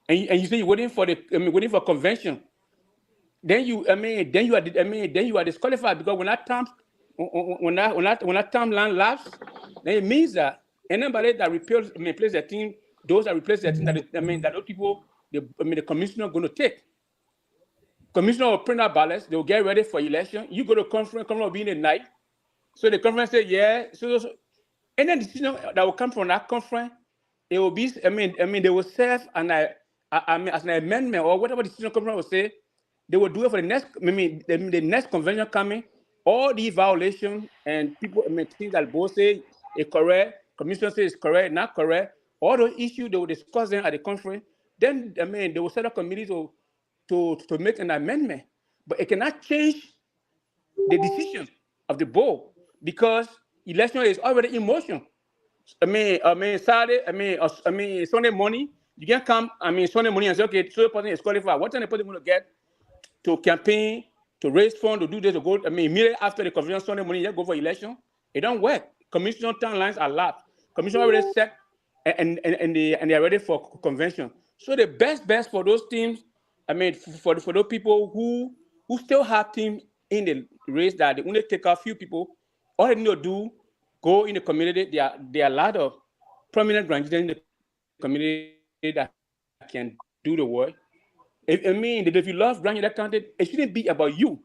and you say you're waiting for convention, then you are disqualified because when that timeline lapse, then it means that anybody that replace their team, those that replace their team, that those people, the commissioner going to take. Commissioner will print out ballots. They will get ready for election. You go to conference will be in the night. So the conference say, yeah. So any decision that will come from that conference, it will be. They will serve I mean, as an amendment or whatever decision conference will say, they will do it for the next. I mean, the next convention coming. All these violations and people, I mean, things that both say is correct, commission says is correct, not correct. All those issues they will discuss them at the conference. Then I mean, they will set up committees to make an amendment, but it cannot change the decision of the board because election is already in motion. I mean, Saturday, I mean, Sunday morning, you can come, I mean, Sunday morning and say, okay, so the person is qualified. What time the person going to get to campaign, to raise funds, to do this, to go, I mean, immediately after the convention Sunday morning, you go for election? It don't work. Commission timelines are lapsed. Commission already set, and they are ready for convention. So the best for those teams, I mean, for those people who still have teams in the race that they only take a few people, all they need to do, go in the community. There are a lot of prominent branches in the community that can do the work. I mean, that if you love branch in that county, it shouldn't be about you.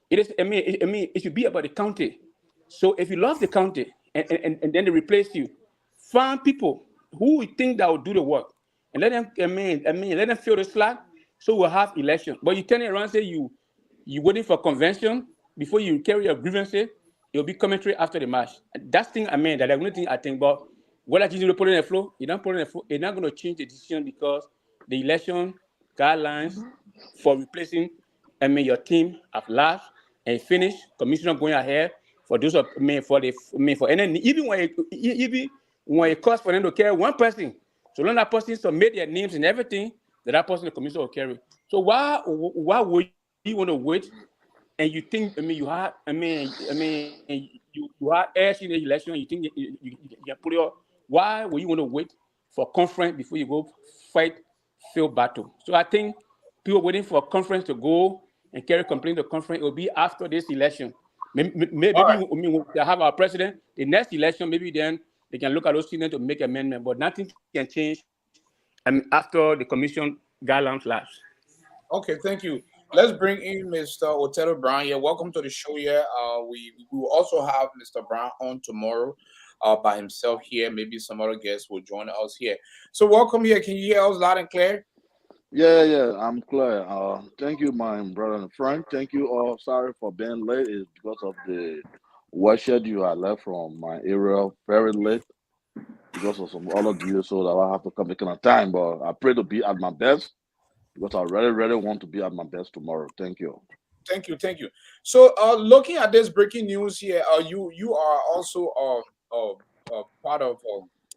It is. I mean, it should be about the county. So if you love the county and then they replace you, find people who you think that will do the work and let them. I mean, let them fill the slot. So we'll have election. But you turn it around and say you waiting for convention before you carry your grievances. It'll be commentary after the match. That's thing. I mean, that the only thing I think about. What you put in the floor, you don't put in the floor. It's not going to change the decision because the election guidelines for replacing, I mean, your team have last and finished. Commissioner going ahead for those of, I mean, for the, I mean, for any, even when it costs for them to carry one person, so long that person submit their names and everything, that person the commissioner will carry. So why would you want to wait? And you think, I mean, you are airs in the election. You think you put your, why would you want to wait for conference before you go fight field battle? So I think people waiting for a conference to go and carry complaint to conference, it will be after this election. Maybe All right. I mean, we'll have our president, the next election, maybe then they can look at those things to make amendment, but nothing can change after the commission guidelines lapse. Okay, thank you. Let's bring in Mr. Othello Brown here. Welcome to the show here. We will also have Mr. Brown on tomorrow by himself here. Maybe some other guests will join us here. So welcome here. Can you hear us loud and clear? Yeah, I'm clear. Thank you, my brother and friend. Thank you all. Sorry for being late. It's because of the work schedule. I left from my area very late because of some other deals, so that I have to come back on time. But I pray to be at my best because I really want to be at my best tomorrow. Thank you. Thank you, thank you. So looking at this breaking news here, you are also part of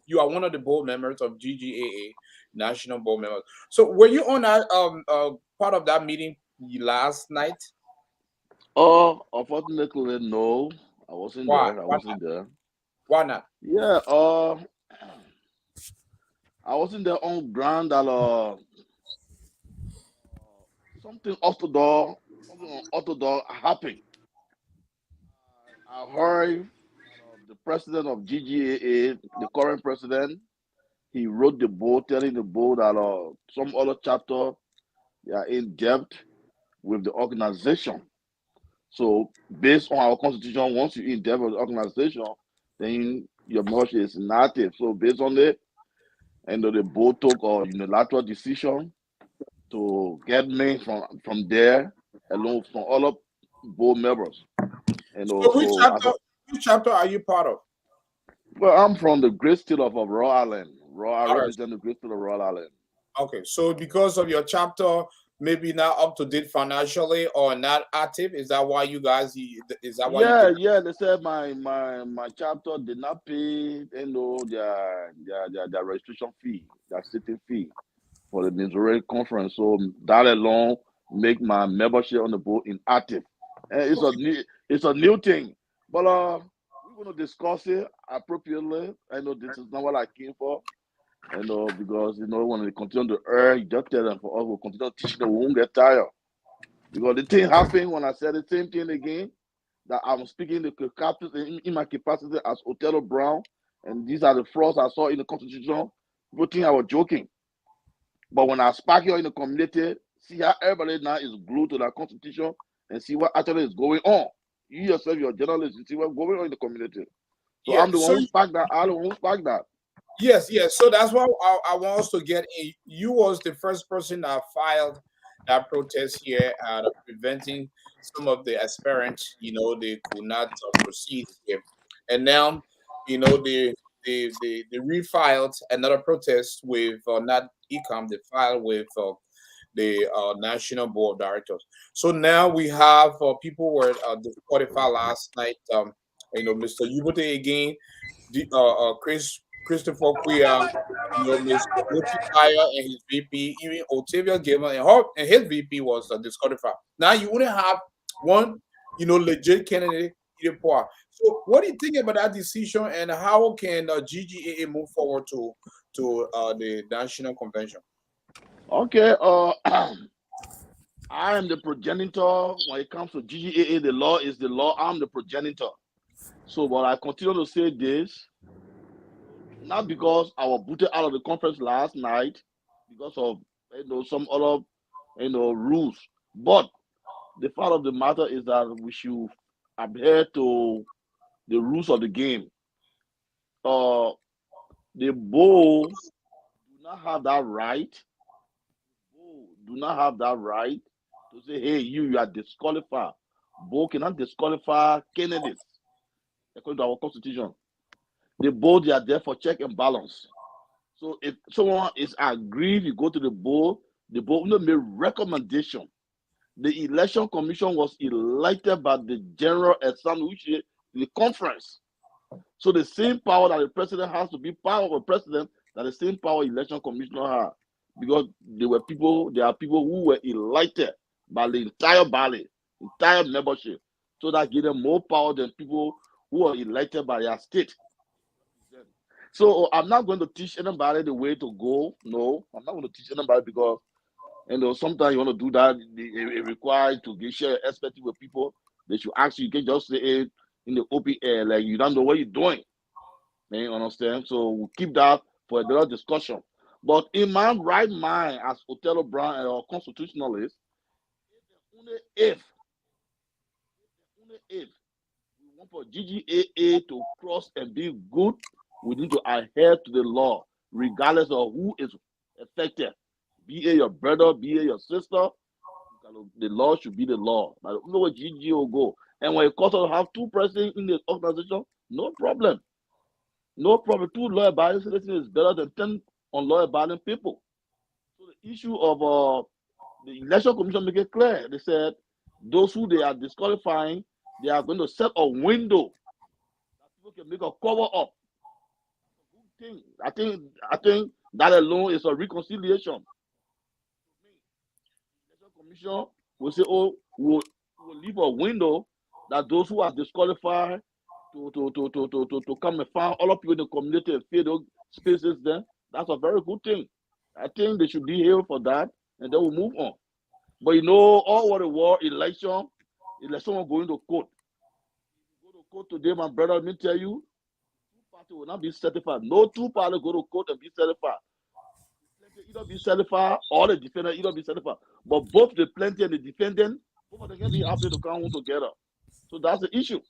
you are one of the board members of GGAA, National Board Members. So were you on that part of that meeting last night? Unfortunately, no. I wasn't Why? there. I Why wasn't not? there. Why not? Yeah, I wasn't there on ground that something orthodox happened. I heard the president of GGAA, the current president, he wrote the board telling the board that some other chapter they are in debt with the organization. So based on our constitution, once you're in debt with the organization, then your membership is inactive. So based on it, and the board took a unilateral decision to get me from there, along from other board members. And So also, which chapter are you part of? well, I'm from the great state of Rhode Island. I All right. represent the great state of Rhode Island. Okay. So because of your chapter maybe not up to date financially or not active, is that why you guys? Is that why you? Yeah. They said my chapter did not pay, their registration fee, their sitting fee for the Missouri conference. So that alone make my membership on the board inactive. And it's a new thing. But we're gonna discuss it appropriately. I know this is not what I came for. Because when they continue to earn, you just tell them for us, we'll continue teaching them, we won't get tired. Because the thing happened when I said the same thing again, that I'm speaking in my capacity as Othello Brown, and these are the flaws I saw in the Constitution. People think I was joking. But when I spark here in the community, see how everybody now is glued to that Constitution and see what actually is going on. You yourself, you're a journalist, you see what's going on in the community. So Yeah. I'm the one who sparked that. I'm the one who sparked that. Yes, yes. So that's why I want us to get in. You was the first person that filed that protest here, preventing some of the aspirants. They could not proceed here, and now, they refiled another protest with not ECOM. They filed with the National Board of Directors. So now we have people were disqualified last night. Mr. Yubute again, Christopher Quia, Mr. Gucci Kaya and his VP, even Otavia Gilman and his VP was disqualified. Now you only have one, legit candidate, Ida Poir. So what do you think about that decision, and how can GGAA move forward to the national convention? Okay, I am the progenitor when it comes to GGAA. The law is the law. I'm the progenitor. So, but I continue to say this, not because I was booted out of the conference last night because of some other rules, but the fact of the matter is that we should adhere to the rules of the game. The bowl do not have that right. Do not have that right to say, hey, you are disqualified. Bowl cannot disqualify candidates according to our constitution. The board, they are there for check and balance. So if someone is aggrieved, you go to the board will make recommendation. The election commission was elected by the general assembly, which is the conference. So the same power that the president has to be part of a president, that the same power election commissioner has, because there are people who were elected by the entire body, entire membership. So that gives them more power than people who are elected by their state. So I'm not going to teach anybody the way to go. No, I'm not going to teach anybody because sometimes you want to do that. It requires to share expertise with people. They should ask you. You can just say it in the open air, like you don't know what you're doing. You understand? So we'll keep that for another discussion. But in my right mind, as Othello Brown and our constitutionalist, only if we want for GGAA to cross and be good, we need to adhere to the law, regardless of who is affected. Be it your brother, be it your sister, the law should be the law. But you know what GG will go. And when it comes to have two presidents in the organization, no problem. No problem. 2 law-abiding citizens is better than 10 unlaw-abiding people. So the issue of the election commission make it clear. They said those who they are disqualifying, they are going to set a window that people can make a cover up. I think that alone is a reconciliation. The election commission will say, oh, we'll leave a window that those who are disqualified to come and find all of you in the community and fill those spaces there. That's a very good thing. I think they should be here for that, and then we'll move on. But all over the world, election will go into court. You go to court today, my brother, let me tell you, 2 parties will not be certified. No 2 parties go to court and be certified. Either be certified or the defendant either be certified. But both the plaintiff and the defendant, both of them can be happy to come home together. So that's the issue.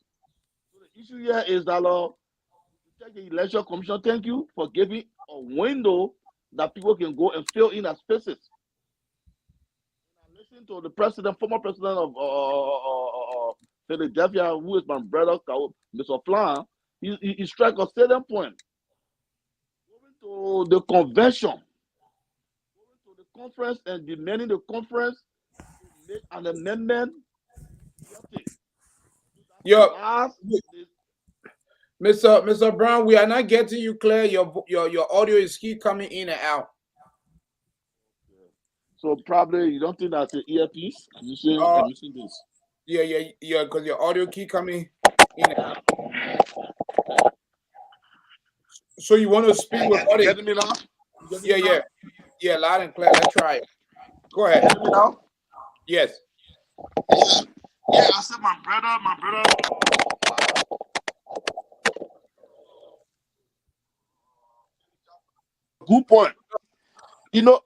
So the issue here is that the election commission, thank you for giving a window that people can go and fill in as spaces. I listened to the president, former president of Philadelphia, who is my brother, Mr. Flan. He struck a certain point. Going to the convention, going to the conference and demanding the conference to make an amendment. Mr. Brown, we are not getting you clear. Your audio is keep coming in and out. So probably you don't think that's an earpiece? I'm using this. Yeah, because your audio keep coming in and out. So you want to speak with audio? Getting me now? Yeah, loud and clear. Let's try it. Go ahead. Getting me now? Yes. Yeah, I said my brother. Good point. In the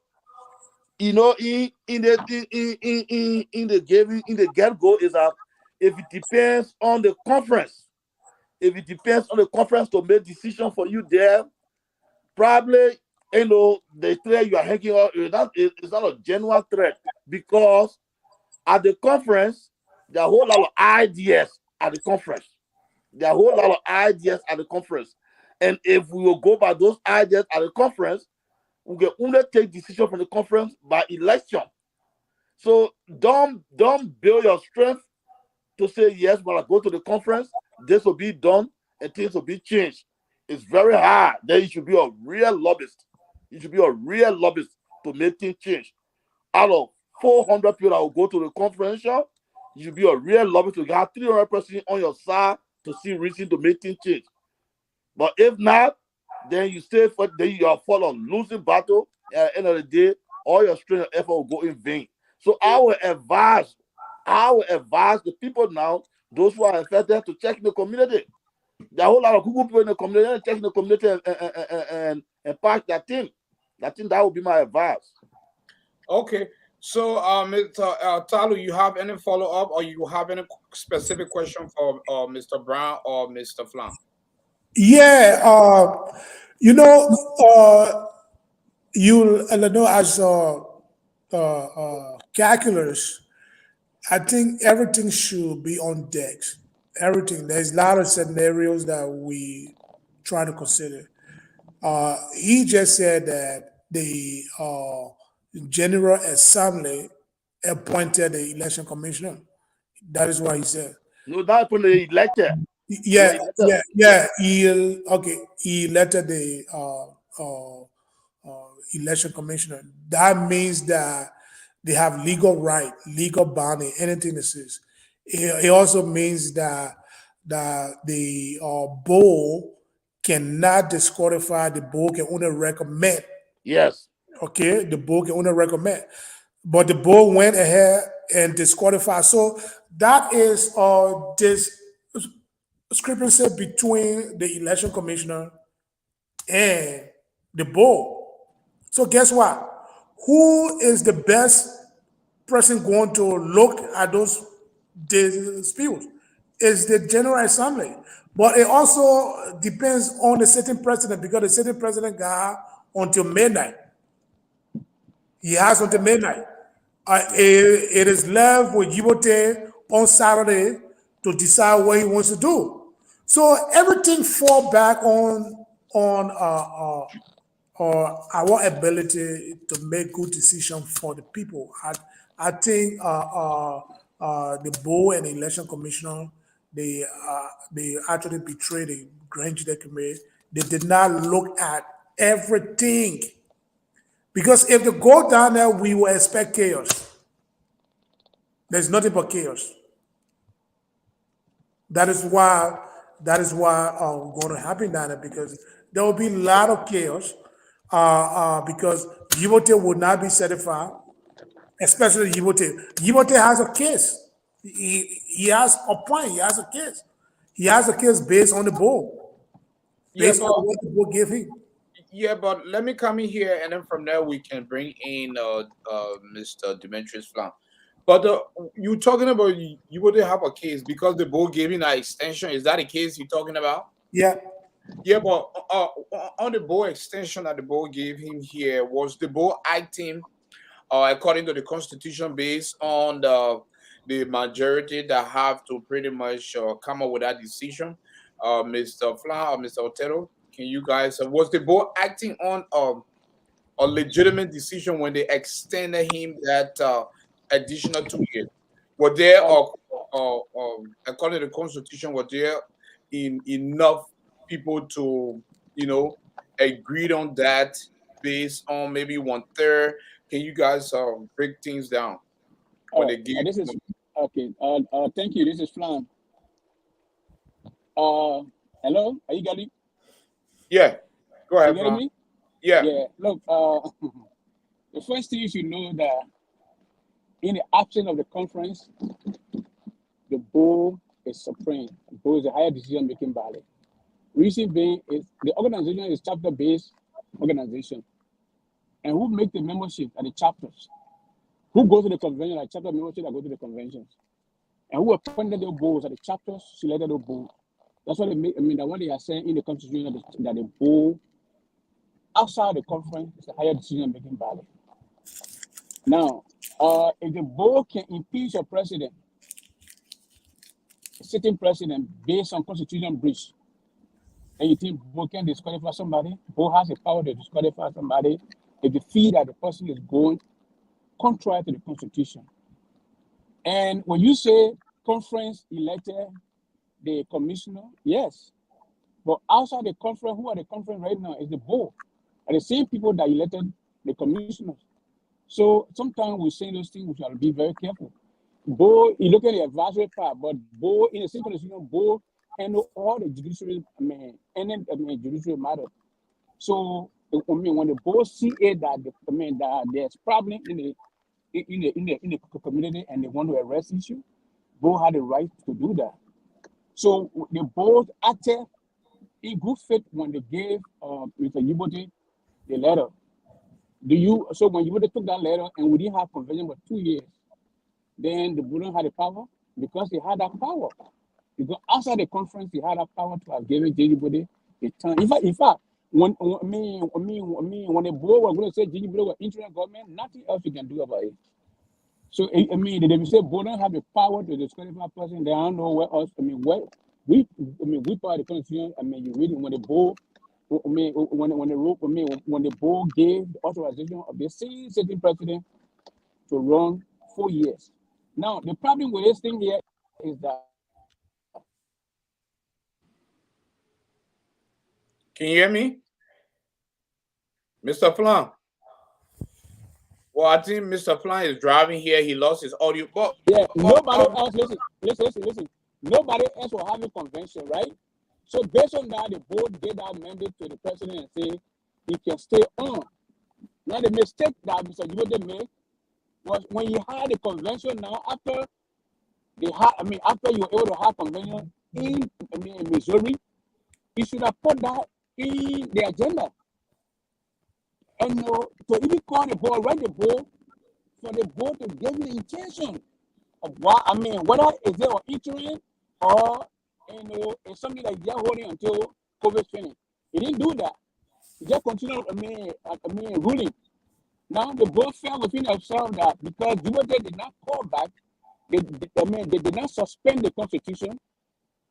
get-go is that if it depends on the conference, to make decision for you there, probably, the threat you are hanging on, it's not a genuine threat, because at the conference, there are a whole lot of ideas at the conference. There are a whole lot of ideas at the conference. And if we will go by those ideas at the conference, we can only take decision from the conference by election. So don't build your strength to say, yes, when I go to the conference, this will be done and things will be changed. It's very hard. Then you should be a real lobbyist. You should be a real lobbyist to make things change. Out of 400 people that will go to the conference, you should be a real lobbyist to have 300 persons on your side to see reason to make things change. But if not, then you stay for, then you are fall on losing battle. At the end of the day, all your strength and effort will go in vain. So I will advise the people now, those who are affected, to check in the community. There are a whole lot of Google people in the community, check in the community and pass that thing. I think that would be my advice. Okay. So, Mr. Talu, you have any follow up, or you have any specific question for Mr. Brown or Mr. Flam? Yeah, you know, you know, as calculus, I think everything should be on deck. Everything. There's a lot of scenarios that we try to consider. He just said that the General Assembly appointed the election commissioner. That is what he said. No, that's when they elected. Yeah, yeah. He elected the election commissioner. That means that they have legal right, legal binding, anything that says. It also means that the board cannot disqualify. The board can only recommend. Yes. Okay, the board can only recommend, but the board went ahead and disqualified. So that is this discrepancy between the election commissioner and the board. So guess what? Who is the best person going to look at those disputes? Is the General Assembly. But it also depends on the sitting president, because the sitting president got until midnight. He has until midnight. It is left with Yibote on Saturday to decide what he wants to do. So everything fall back on our ability to make good decisions for the people. I think the board and the election commissioner, they actually betrayed the grand jury committee. They did not look at everything, because if they go down there, we will expect chaos. There's nothing but chaos. That is why going to happen down there, because there will be a lot of chaos. Because Yibote would not be certified, especially Yibote. Yibote has a case. He has a point. He has a case. He has a case based on the board, based on what the board gave him. Yeah, but let me come in here, and then from there we can bring in Mr. Demetrius Flam. But you talking about you wouldn't have a case because the board gave him an extension. Is that the case you're talking about? Yeah. Yeah, but on the board extension that the board gave him here, was the board acting according to the constitution based on the majority that have to pretty much come up with that decision? Mr. Flan or Mr. Otero, can you guys, was the board acting on a legitimate decision when they extended him that additional 2 years? Were there, according to the constitution, were there enough people to, agreed on that based on maybe 1/3? Can you guys break things down? When they give this is okay. Thank you. This is Flan. Hello, are you getting? Yeah, go ahead, You getting Flan. me? Yeah. Yeah. Look, the first thing you should know that in the absence of the conference, the board is supreme. The board is a higher decision-making body. Reason being is the organization is chapter-based organization, and who make the membership at the chapters, who go to the convention, like chapter membership that go to the conventions, and who appointed the boards at the chapters, selected the board. That's what they make. I mean, that what they are saying in the constitution that the board outside the conference, it's a higher decision-making body. Now, if the board can impeach a president, a sitting president, based on constitutional breach, and you think board can disqualify somebody, board has the power to disqualify somebody if they feel that the person is going contrary to the Constitution. And when you say conference elected the commissioner, yes. But outside the conference, who are the conference right now is the board. And the same people that elected the commissioners. So sometimes we say those things, we shall be very careful. Board, you look at the advisory part, but board, in the same constitution, board handle all the judicial, judicial matters. So when the board see it that that there's problem in the community and they want to arrest issue, board had the right to do that. So the board acted in good faith when they gave Mr. Yebote the letter. So when Yebote took that letter and we didn't have convention for 2 years, then the board had the power because they had that power. Because outside the conference, they had that power to have given Yebote the time. In fact, when the board was going to say Yebote was interim government, nothing else you can do about it. So they say board don't have the power to disqualify a person. They don't know where else. We part of the constitution. You read it when the board, when the board gave the authorization of the same sitting president to run 4 years. Now the problem with this thing here is that. Can you hear me, Mr. Plum? Well, I think Mr. Plum is driving here. He lost his audio. But yeah, nobody else. Listen. Nobody else will have a convention, right? So based on that, the board gave that mandate to the president and say he can stay on. Now the mistake that Mr. Yebote made was when you had a convention. Now after after you were able to have convention in Missouri, you should have put that in the agenda. And to even call the board, write the board for the board to give you the intention of what whether is there an interim or it's something like they're holding until COVID finish. He didn't do that. He just continued ruling. Now the board felt within themselves that because Yebote did not call back, they did not suspend the constitution.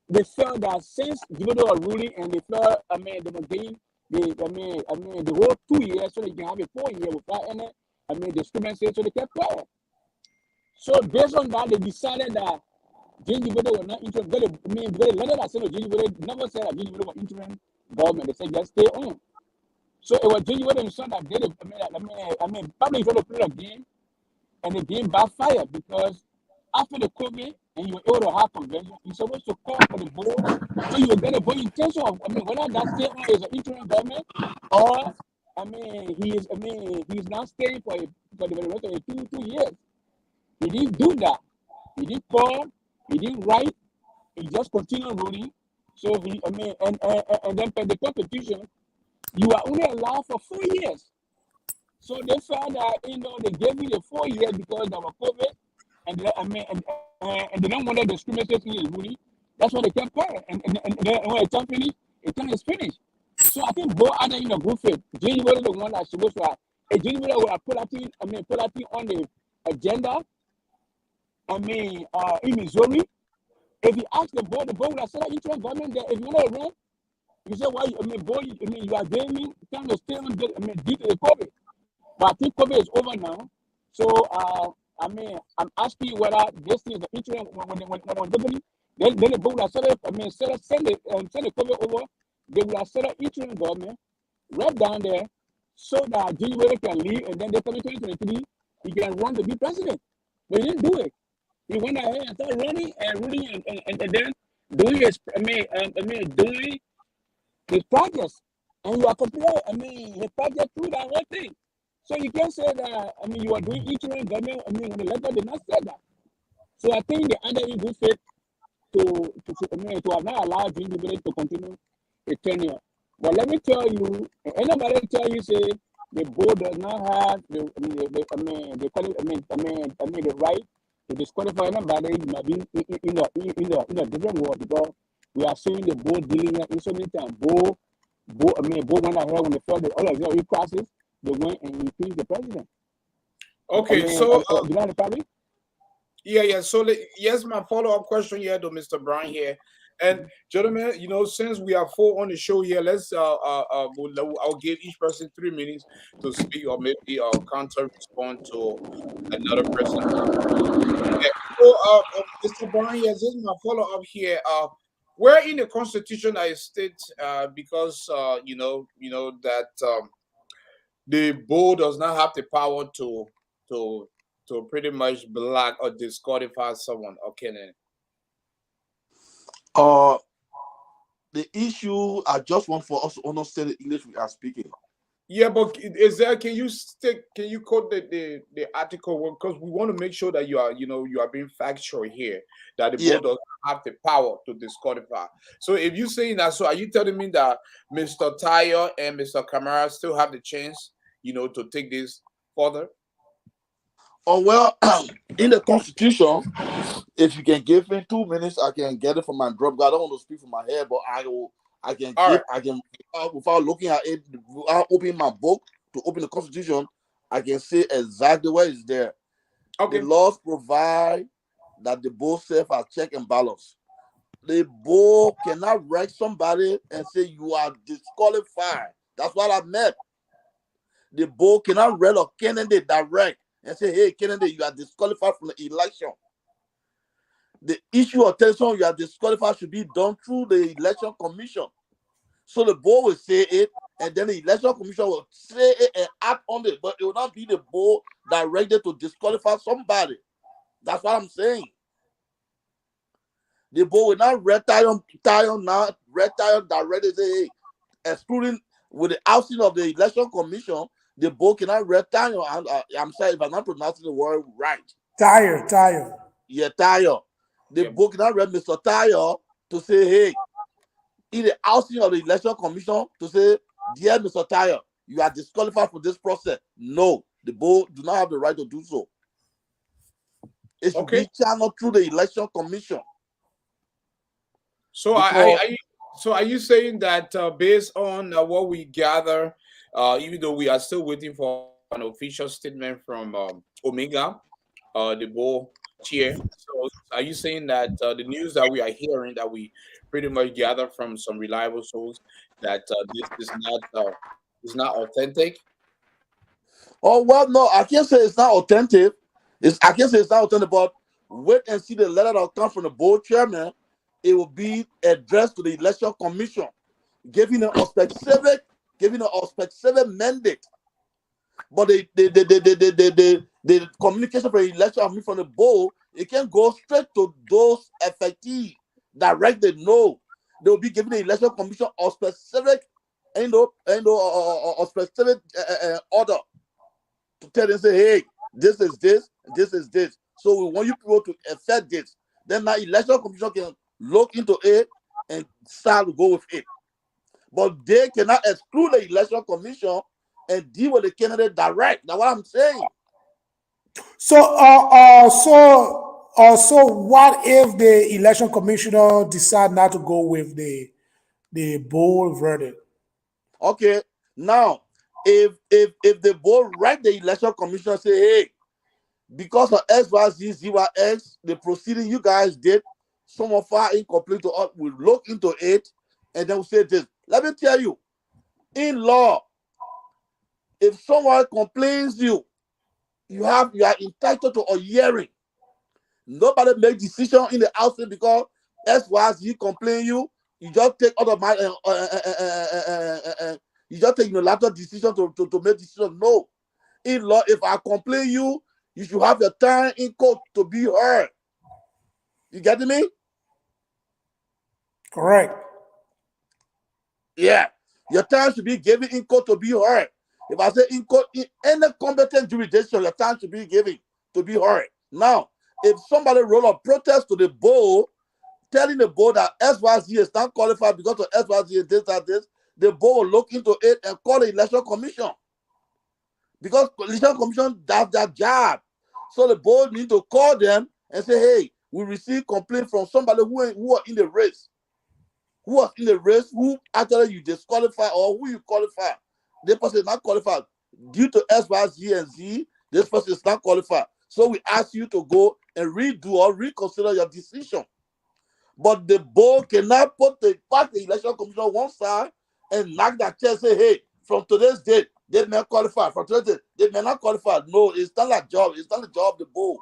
They felt that since Yebote was ruling and they felt they were getting the whole 2 years so they can have a 4 year without any discrimination, so they kept quiet. So based on that, they decided that James Yebote was not interim. The letter that said James Yebote never said that James Yebote was interim government. They said just stay on. So it was James Yebote himself that did it. Probably trying to play a game, and the game backfired because after the COVID and you were able to have convention, you're supposed to call for the board so you will get a board intention of whether that stay on is an interim government or he's not staying for the rest of the 2 years. He didn't do that. He didn't call. He didn't write. He just continued ruling. So and then per the constitution, you are only allowed for 4 years. So they found that they gave me the 4 years because there was COVID, and they don't want to discriminate in his ruling. That's why they kept quiet. And then when it's finished, it is finished. So I think both are in a good faith. James was the one that's supposed to have. James would have put that thing on the agenda. In Missouri, if you ask the board would have said that interim government there. If you want to run, you say, why? You are giving me time to stay on due to the COVID. But I think COVID is over now. So I'm asking you whether this is the interim when then the board would have said send the COVID over. They would have set up interim government right down there so that January can leave and then they come in 2023, he can run to be president. But he didn't do it. He went ahead and started running and ruling and then doing his doing his projects. And you are comparing his project through that whole thing. So you can't say that you are doing interim government when the letter did not say that. So I think the other in good faith to have not allowed Jim to continue a tenure. But let me tell you, anybody tell you say the board does not have the right to disqualify anybody, you might be in a different world because we are seeing the board dealing in so many times. Board board went ahead when they felt that all of the process, they went and impeached the president. Okay, so you know the party? yeah. So yes, my follow-up question here to Mr. Brown here. And gentlemen, since we are four on the show here, let's I'll give each person 3 minutes to speak or maybe counter respond to another person. Yeah. So Mr. Brown, yes, this is my follow-up here. Where in the Constitution I state because that the board does not have the power to pretty much block or disqualify someone. Okay, then. The issue I just want for us to understand the English we are speaking. Yeah, but is there? Can you quote the article? Because we want to make sure that you are being factual here. That the Yeah. board does not have the power to disqualify. So if you saying that, so are you telling me that Mr. Tayo and Mr. Kamara still have the chance, to take this further? Oh well, in the Constitution, if you can give me 2 minutes, I can get it from my drop. I don't want to speak from my head, but I can All give. right. I can without looking at it, without opening my book to open the Constitution, I can say exactly where it's there. Okay. The laws provide that the board serve as check and balance. The board cannot write somebody and say you are disqualified. That's what I meant. The board cannot write a candidate direct and say, hey, candidate, you are disqualified from the election. The issue of telling someone you are disqualified should be done through the election commission. So the board will say it, and then the election commission will say it and act on it. But it will not be the board directed to disqualify somebody. That's what I'm saying. The board will not retire directly say, hey, excluding with the ousting of the election commission, the board cannot retire. I'm sorry if I'm not pronouncing the word right. Tire. Yeah, Tayo. The board cannot read Mr. Tayo to say, hey, in the ousting of the election commission to say, dear Mr. Tayo, you are disqualified for this process. No, the board do not have the right to do so. It should be channeled through the election commission. So are you saying that based on what we gather, even though we are still waiting for an official statement from Omega, the board chair, so are you saying that the news that we are hearing, that we pretty much gather from some reliable sources, that this is not authentic? Oh well, no, I can't say it's not authentic. I can't say it's not authentic, but wait and see the letter that will come from the board chairman. It will be addressed to the election commission, giving a specific mandate. But the communication from the election from the board, it can go straight to those effective directed. No, they will be giving the election commission a specific specific order to tell them, say, hey, this is this, this is this. So we want you people to affect this. Then the election commission can look into it and start to go with it. But they cannot exclude the election commission and deal with the candidate direct. That's what I'm saying. So what if the election commissioner decide not to go with the bold verdict? Okay, now if the board write the election commission say, hey, because of XYZ ZYX, the proceeding you guys did, some of our incomplete to us, will look into it and then we'll say this. Let me tell you, in law, if someone complains you are entitled to a hearing. Nobody make decision in the house because XYZ complain you just take other my you just take unilateral decision to make decision. No. In law, if I complain you should have your time in court to be heard. You getting me? Correct. Yeah. Your time should be given in court to be heard. If I say in court, in any competent jurisdiction, your time should be given to be heard. Now, if somebody roll a protest to the board, telling the board that XYZ is not qualified because of XYZ this and this, the board will look into it and call the election commission. Because the election commission does that job. So the board need to call them and say, hey, we received complaint from somebody who are in the race. who was in the race, who actually you disqualify or who you qualify. This person is not qualified due to X, Y, Z, and Z. This person is not qualified. So we ask you to go and redo or reconsider your decision. But the board cannot put the election commission on one side and knock that chair and say, hey, from today's date, they may qualify. From today's date, they may not qualify. No, it's not a job. It's not the job of the board.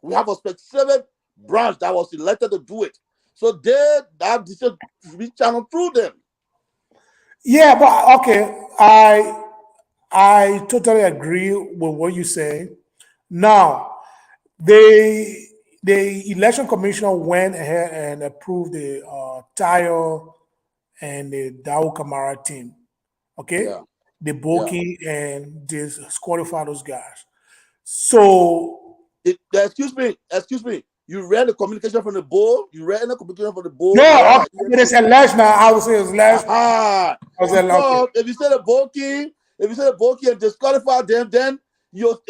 We have a specific branch that was elected to do it. So that decision should be channeled through them. Yeah, but okay, I totally agree with what you say. Now, the election commission went ahead and approved the Tayo and the Dow Kamara team. Okay, Yeah. the Boki and disqualify those guys. So Excuse me. You read the communication from the board? You read the communication from the board? no, okay, it is alleged now. I would say it's alleged. Aha. Okay. If you say the Boki and disqualify them, then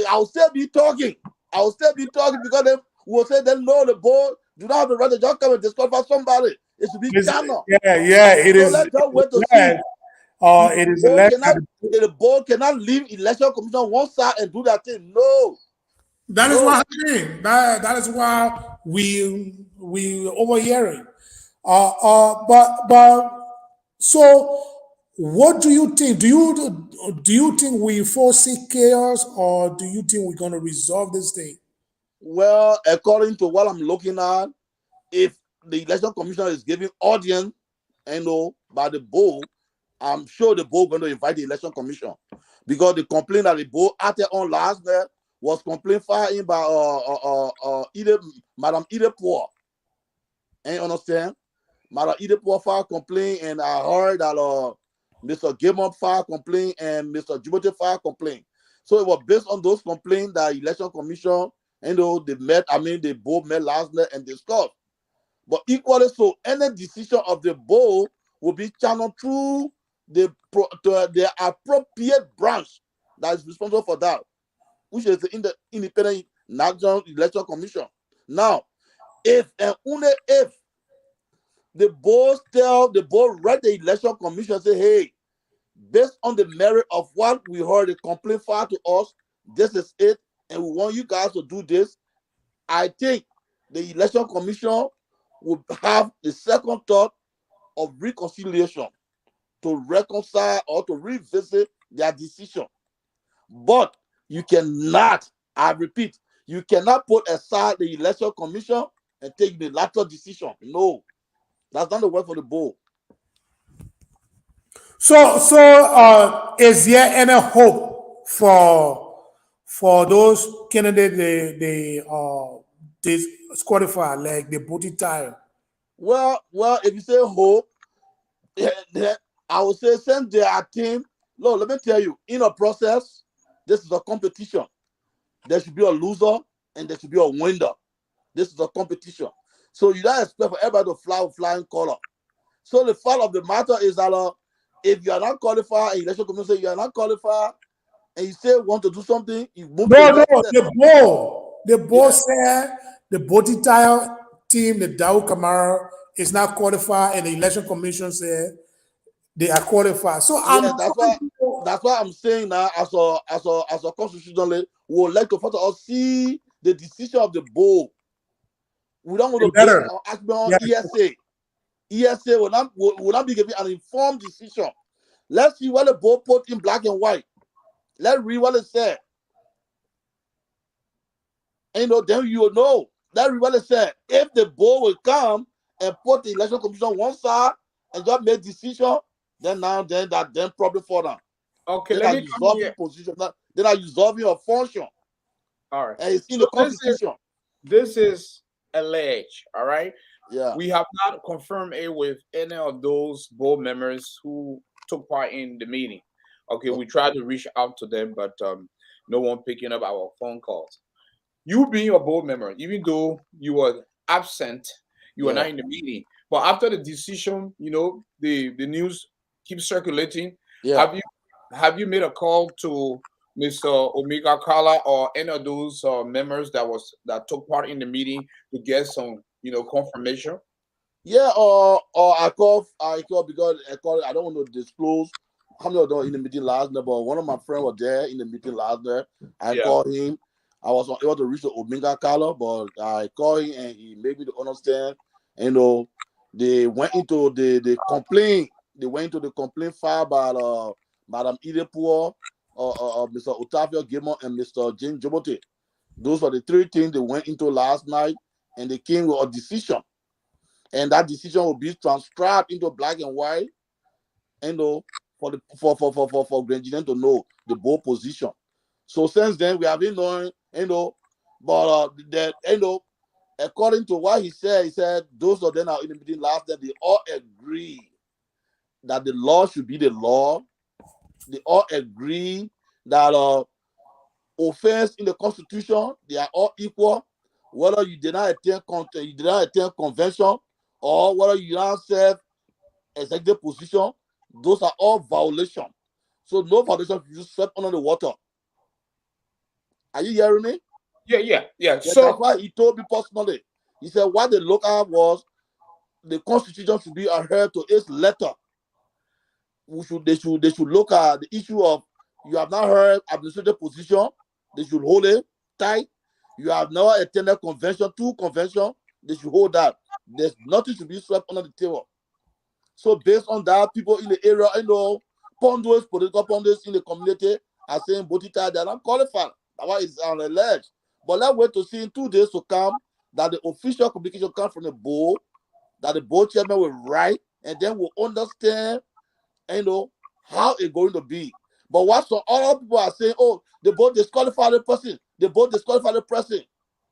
I'll still be talking. Because they will say then no, the board do not have the right to just come and disqualify somebody. It should be channel. Yeah, it So is. let's just wait to see. It is alleged. The board cannot leave election commission on one side and do that thing. No. That is what happening. That is why we overhearing. But so what do you think? Do you think we foresee chaos, or do you think we're going to resolve this thing? Well, according to what I'm looking at, if the election commission is giving audience, by the board, I'm sure the board going to invite the election commission, because the complaint that the board acted on last night was complaint filed in by Madam Idepour. And understand? Madam Idepour filed complaint, and I heard that Mr. Gilmore filed complaint and Mr. Djibouti filed complaint. So it was based on those complaints that election commission, the board met last night and discussed. But equally so, any decision of the board will be channeled through the appropriate branch that is responsible for that, which is the Independent National Election Commission. Now, if and only if the board read the election commission and say, hey, based on the merit of what we heard, the complaint filed to us, this is it, and we want you guys to do this, I think the election commission would have the second thought of reconciliation to reconcile or to revisit their decision. But you cannot, I repeat, you cannot put aside the election commission and take the latter decision. No, that's not the way for the board. So is there any hope for those candidates they disqualify, like the booty tire? Well, if you say hope, I would say send their team. Look, let me tell you, in a process, this is a competition. There should be a loser and there should be a winner. This is a competition. So you don't expect for everybody to fly with flying color. So the fact of the matter is that if you are not qualified, and election commission say you are not qualified, and you say want to do something, you move to the board said the booty tire team, the Dow Kamara, is not qualified, and the election commission said they are qualified. So that's why I'm saying now, as a constitutionalist, we would like to first of all see the decision of the board. We don't want to base our argument on ESA. ESA will not be giving an informed decision. Let's see what the board put in black and white. Let's read what it said. And then you will know. Let's read what it said. If the board will come and put the election commission on one side and just make decision, then problem for them. Okay, let me come here. Position. Then are resolving a function. All right. And it's in the constitution. This is alleged. All right. Yeah. We have not confirmed it with any of those board members who took part in the meeting. Okay, we tried to reach out to them, but no one picking up our phone calls. You being a board member, even though you were absent, you were not in the meeting. But after the decision, the news keeps circulating. Yeah. Have you made a call to Mr. Omega Kala or any of those members that took part in the meeting to get some confirmation? Yeah, or I call because I don't want to disclose how many of them were in the meeting last night, but one of my friends was there in the meeting last night. I Yeah. called him. I was unable to reach the Omega color, but I called him and he made me to understand. They went into the complaint. They went into the complaint filed by Madam Idepour, Mr. Otavio Gilmore, and Mr. James Jobote. Those were the three things they went into last night, and they came with a decision, and that decision will be transcribed into black and white, for the for Grenadian to know the bold position. So since then we have been knowing, but that according to what he said those of them are in the meeting last night, they all agree that the law should be the law. They all agree that offense in the Constitution, they are all equal, whether you did not attend convention, or whether you now serve executive position, those are all violations. So no violation if you swept under the water. Are you hearing me? Yeah. Yeah, that's why he told me personally. He said what they look at was the Constitution should be adhered to its letter. They should look at the issue of you have not heard administrative position. They should hold it tight. You have never attended convention, two convention. They should hold that. There's nothing to be swept under the table. So based on that, people in the area, pundits, political pundits in the community are saying Botita, they're not qualified. That's why it's alleged. But let's wait to see in 2 days to come that the official communication comes from the board, that the board chairman will write, and then we'll understand, how it's going to be. But what some other people are saying, oh, the board disqualified the person, the board disqualified the person.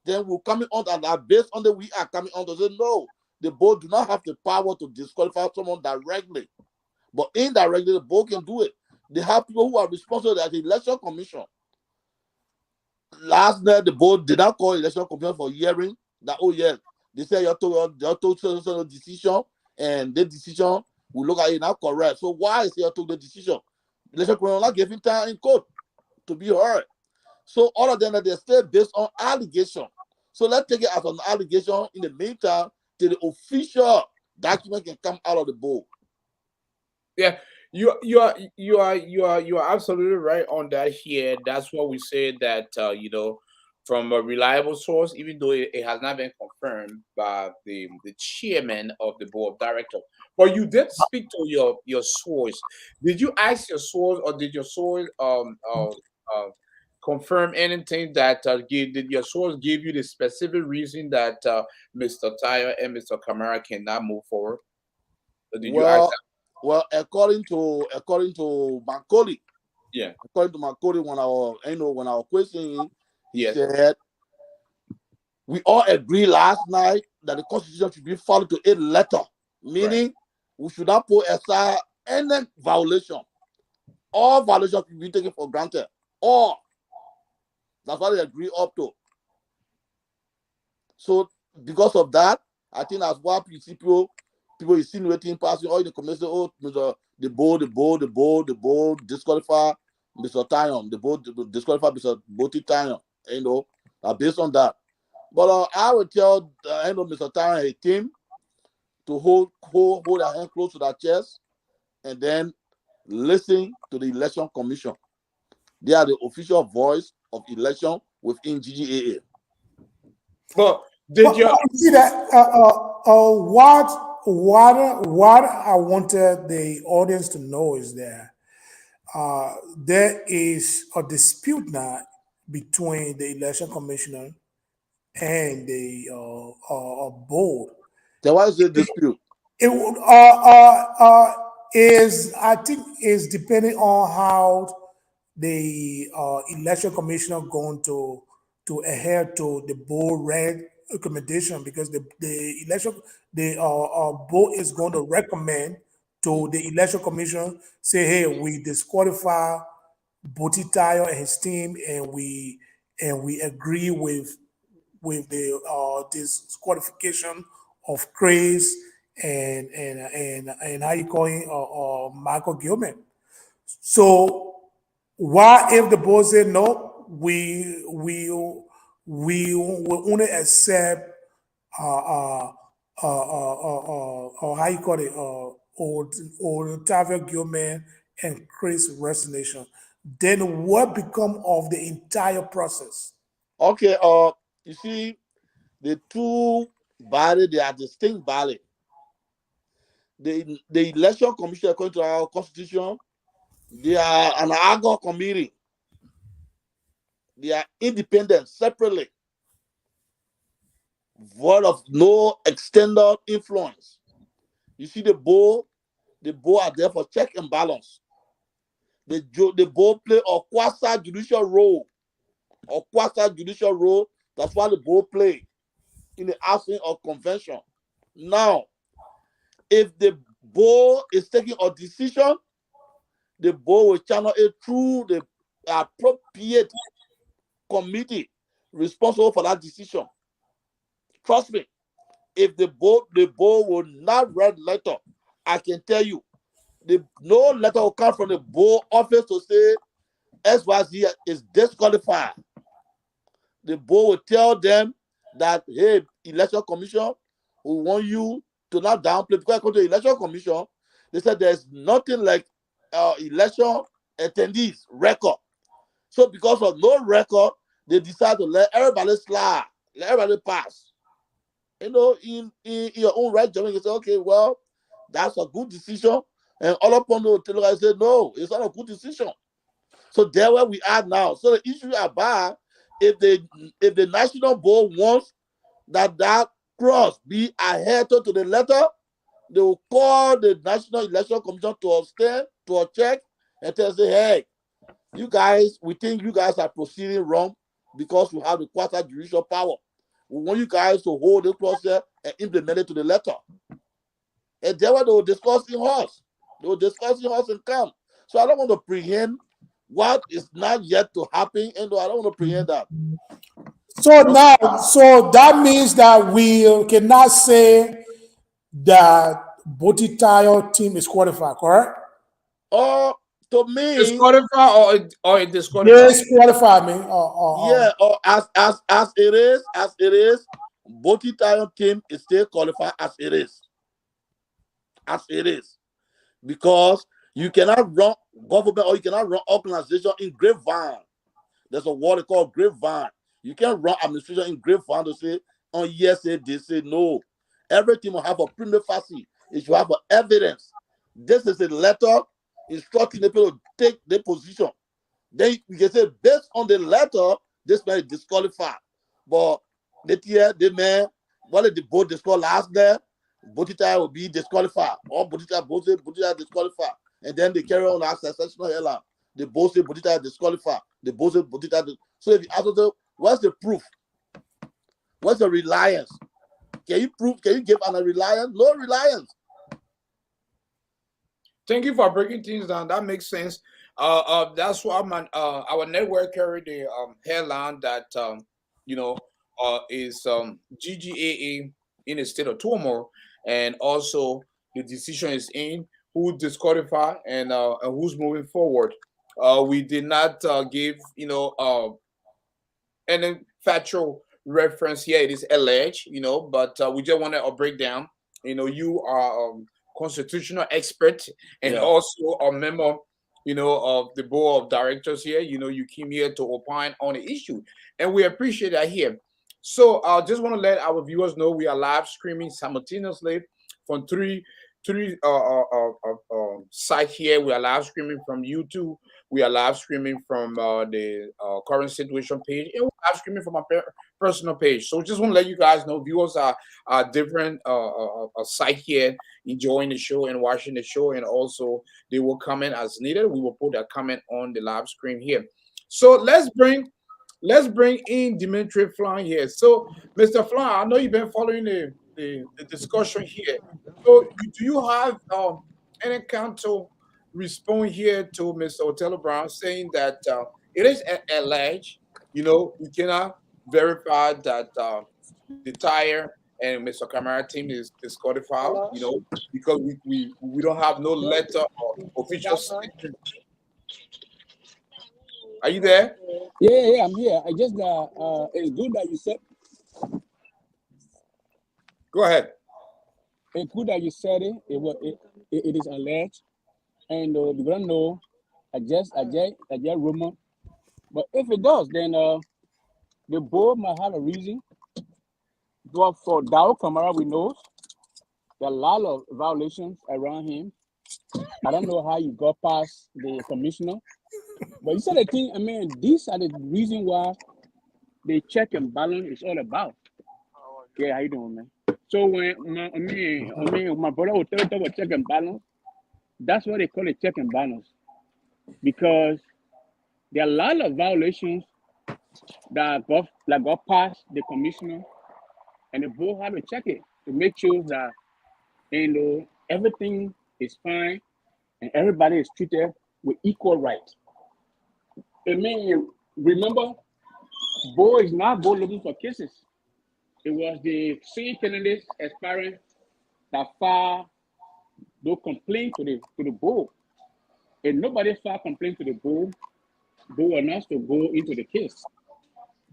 Then we're coming on, and based on that, we are coming on to say, no, the board do not have the power to disqualify someone directly. But indirectly, the board can do it. They have people who are responsible at the election commission. Last night, the board did not call election commission for hearing that, oh, yes, they said you took so decision, and the decision, we look at it now correct. So why is you took the decision? Election commission not giving time in court to be heard. So all of them, they're still based on allegation. So let's take it as an allegation in the meantime till the official document can come out of the board. Yeah, you are absolutely right on that here. That's what we say that from a reliable source, even though it has not been confirmed by the chairman of the board of directors. But you did speak to your source. Did you ask your source, or did your source confirm anything that did your source give you the specific reason that Mr. Tyre and Mr. Kamara cannot move forward? Or did you ask Well, well, according to Macaulay, Yeah. when I was questioning him, he Yes. said we all agree last night that the Constitution should be followed to its letter, meaning we should not put aside any violation. All violations should be taken for granted. All. That's what they agree up to. So because of that, I think that's why people insinuating, passing all in the commission, oh, the board disqualify Mr. Tyon, the board disqualify Mr. Boti Tyon, based on that. But I would tell Mr. Tyon and his team to hold their hand close to their chest and then listen to the election commission. They are the official voice of election within GGAA. But did you? You see that? What I wanted the audience to know is that there is a dispute now between the election commissioner and the board. Then why is the dispute? It is, I think, is depending on how the election commissioner going to adhere to the board recommendation, because the board is going to recommend to the election commission, say, hey, we disqualify Botitayo and his team, and we agree with the disqualification of Chris and how you call him, Michael Gilman. So why if the board said no, we will only accept or how you call it, Otavio Gilman and Chris resignation, then what become of the entire process? Okay, you see, the two body, they are distinct body. The election commission, according to our constitution, they are an AGO committee. They are independent, separately, void of no external influence. You see, the board are there for check and balance. The board play a quasi-judicial role. That's why the board play in the absence of convention. Now, if the board is taking a decision, the board will channel it through the appropriate committee responsible for that decision. Trust me, if the board will not read letter, I can tell you, no letter will come from the board office to say XYZ is disqualified. The board will tell them that, hey, election commission, we want you to not downplay, because according to the election commission, they said there's nothing like election attendees record. So because of no record, they decide to let everybody slide, let everybody pass. You know, in your own right judgment, you say, okay, well, that's a good decision. And all upon the tell I said, no, it's not a good decision. So there where we are now. So the issue about if the national board wants that cross be adhered to the letter, they will call the National Election Commission to a stand, to a check, and tell say, hey, you guys, we think you guys are proceeding wrong because you have the quasi-judicial power. We want you guys to hold the process and implement it to the letter. And there were they were discussing horse. They were discussing horse and come. So I don't want to prehend what is not yet to happen, and I don't want to prehend that. So now, so that means that we cannot say that Botitayo team is qualified, correct? To me, Disqualify or disqualify? Yes, qualified, man. Yeah, or as it is, Botitayo team is still qualified as it is, because you cannot run government or you cannot run organization in grapevine. There's a word called grapevine. You can't run administration in grapevine to say, oh yes, they say no. Everything will have a prima facie. It should have an evidence. This is a letter instructing the people to take their position. Then you can say, based on the letter, this man is disqualified. But the man, what did the board disqualify last there? Botita will be disqualified. Or Botita disqualified. And then they carry on as sensational airline. The board say Botita disqualified. The board say Botita. So if you ask them, what's the proof? What's the reliance? Can you prove? Can you give an a reliance? No reliance. Thank you for breaking things down. That makes sense. That's why our network carried the headline that is GGAA in a state of turmoil, and also the decision is in who disqualified and who's moving forward. We did not give any factual reference here. It is alleged, but we just want to break down. You are constitutional expert and also a member of the board of directors here. You came here to opine on the issue, and we appreciate that here. So I just want to let our viewers know we are live streaming simultaneously from three sites here. We are live streaming from YouTube. We are live streaming from the current situation page, and we're live streaming from our personal page. So just want to let you guys know, viewers are different site here, enjoying the show and watching the show, and also they will comment as needed. We will put a comment on the live screen here. So let's bring in Dimitri Flan here. So Mr. Flan, I know you've been following the discussion here. So do you have any counter respond here to Mr. Othello Brown saying that it is alleged, we cannot verify that the tire and Mr. Camara team is disqualified, because we don't have no letter or official statement. Are you there? Yeah, I'm here. I just it's good that you said. Go ahead. it's good that you said it. It is alleged, and we don't know. I just rumor. But if it does, then the board might have a reason. But for Dow Kamara, we know there are a lot of violations around him. I don't know how you got past the commissioner. But you said the thing, I mean, these are the reason why the check and balance is all about. Yeah, how you doing, man? So when my brother will tell you about check and balance, that's what they call it, check and balance. Because there are a lot of violations that got past the commissioner, and the board had to check it to make sure that everything is fine and everybody is treated with equal rights. I mean, remember, Bo is not Bo looking for cases. It was the same candidates aspiring that filed no complaint to the board. And nobody filed complaint to the board. Board was not to go into the case.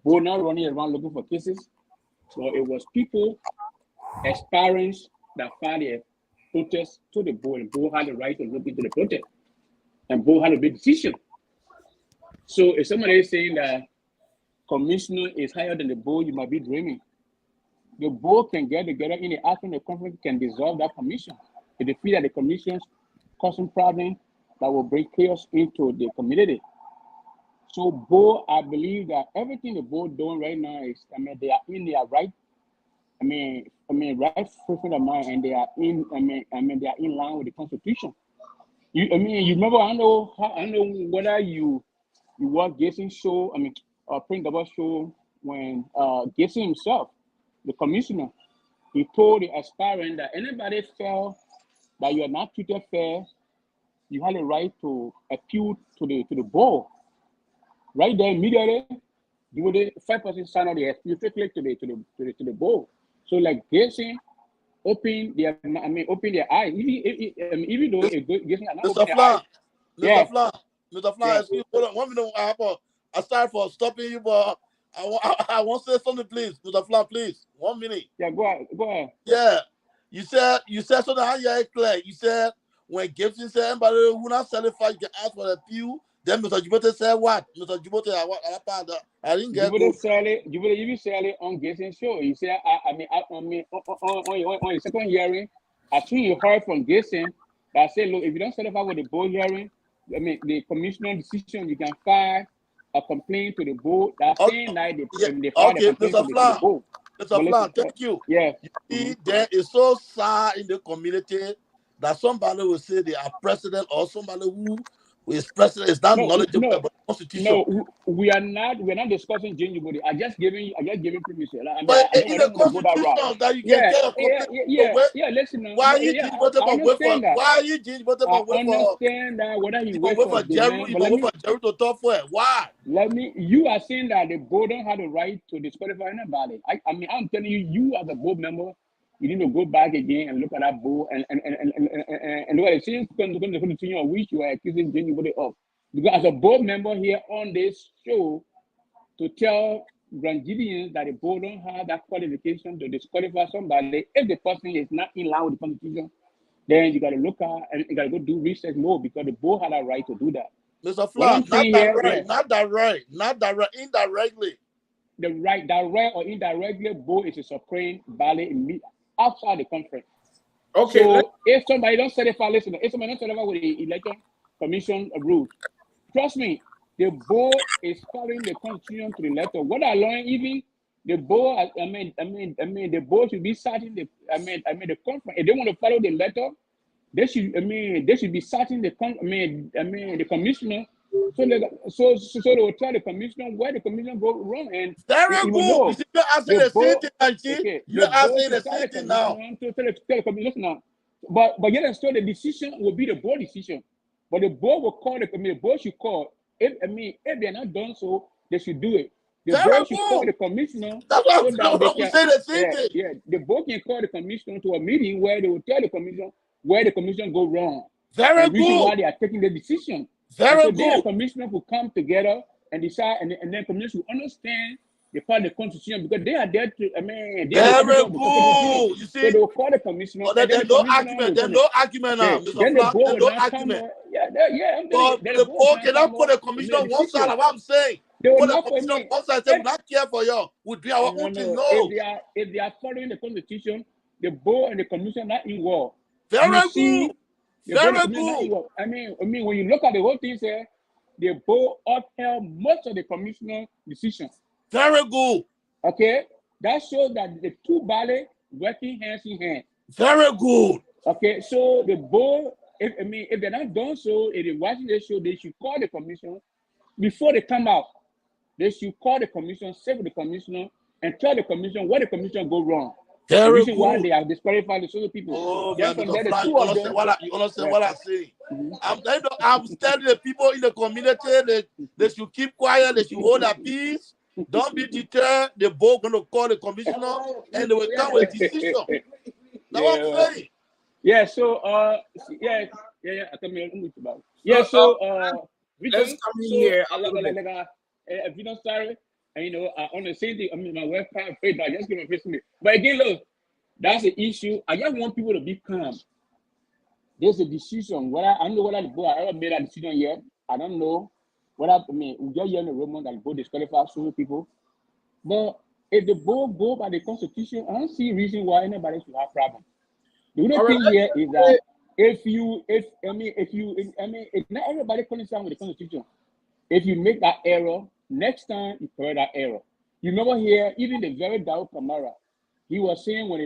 Board not running around looking for cases. So it was people, aspirants that filed their protest to the board, and board had the right to look into the protest. And board had a big decision. So if somebody is saying that commissioner is higher than the board, you might be dreaming. The board can get together in the action, the conference can dissolve that commission. If they feel that the commission's causing problems that will bring chaos into the community. So board, I believe that everything the board doing right now is, I mean, they are in their right. I mean, right frame of mind, and they are in. They are in line with the Constitution. You remember? I know whether you watch Gacy show. Print double show when Gacy himself, the commissioner, he told the aspirant that anybody felt that you are not treated fair, you have the right to appeal to the board. Right there immediately, you would 5% sign on the appeal click to the board. So like Gacy open their eye, even though Gacy are not Mr. open their Flan, eye. Yeah. Mr. Flan, excuse me, hold on 1 minute. I sorry for stopping you, but I want to say something, please. Mr. Flan, please. 1 minute. Yeah, go ahead. Yeah. You said something how you clear. You said when Gibson said anybody who not certified, you can ask for the appeal. Then Mr. Jubote said what? Mr. Jubote, I didn't get Jubote even said it on Gacy show. He said, on the second hearing, I think you heard from Gacy that said, look, if you don't certify with the board hearing, the commissioner decision, you can file a complaint to the board. That same night, they file a complaint to the board. Mr. Flan, thank you. Yeah. You see, there is so sad in the community that somebody will say they are president, or somebody who is president is not knowledgeable about the Constitution. No, we're not discussing Jane Jubote. I just giving permission. But in the Constitution that you can get a complaint. Yeah, listen now. Why are you Jane Jubote for wait for? Why are you Jane Jubote for wait for? I understand that whether he wait for Jerry, to talk for it. Why? You are saying that the board don't have the right to disqualify anybody. I'm telling you, you as a board member, you need to go back again and look at that board and look at it. Since continue on which you are accusing Jane Jubote of. Because as a board member here on this show, to tell Grand Gideons that the board don't have that qualification to disqualify somebody if the person is not in line with the Constitution, then you got to look at and you got to go do research more, because the board had a right to do that. Mr. Flan, not that right, indirectly. The right, direct or indirectly, board is a supreme body outside the conference. Okay. So if somebody don't certify, listen, if somebody don't certify with the election commission rules, trust me, the board is following the Constitution to the letter. What I learned, even the board, the board should be citing the conference. If they want to follow the letter, they should be citing the commissioner. So they will tell the commissioner where the commissioner go wrong. And very good. You're asking the same thing, okay. You're asking the same thing now. To tell the commissioner now. But yet still the decision will be the board decision. But the board will call the board should call. If they're not done so, they should do it. The board should call the commissioner. That's what I'm saying. The same thing. Yeah, the board can call the commissioner to a meeting where they will tell the commissioner where the commissioner go wrong. Very the good. Reason why they are taking the decision. Very so good. Then the commissioner will come together and decide, and then commissioner will understand They call the constitution because they are there to. I mean, they are the Very agent of the constitution. good. You So see, they will call the commissioner, but and then there's the no commissioner argument. will There's come. no argument now, Okay, Mr. then the Flack. board There's will no not come. argument. Yeah, I'm telling you. But Then the the board will board not cannot come. put the They commission make a on one side. decision. Of what I'm saying. They will Put the not. I commission on mean, one side. Say we not care for you. We do our own thing. no. No. If they are following the constitution, the board and the commission are not involved. Very You good. see, the board and the Very commission are not good. involved. I mean, when you look at the whole thing, sir, the board upheld most of the commissioner decisions. Very good. Okay, that shows that the two bodies working hands in hand. Very good. Okay, so the board, if they're not done so, if they're watching the show, they should call the commission before they come out. They should call the commission, say with the commissioner, and tell the commission what the commission go wrong. The Very reason why good. they are disqualified the solo people. Oh Then man, from Mr. there, the Flack, two you of understand them. what you understand Yeah. what I'm saying? I'm telling the people in the community they should keep quiet, they should hold their peace. Don't be deterred. The board gonna call the commissioner and they will come with decision. That's what I'm saying. Yeah, so yeah, I tell me about. Yeah, So, so let's come in here a little bit. if you don't start, and you know, on the same thing, I mean, my wife can't afraid that I just give my face to me. But again, look, that's the issue. I just want people to be calm. There's a decision. I don't know whether the board ever made a decision yet. I don't know. I mean, we just hear the rumor that the board disqualified so people. But if the board go by the constitution, I don't see a reason why anybody should have problem. The other thing here is that if not everybody coincides with the constitution. If you make that error, next time you correct that error. You remember here, even the very Dao Kamara, he was saying when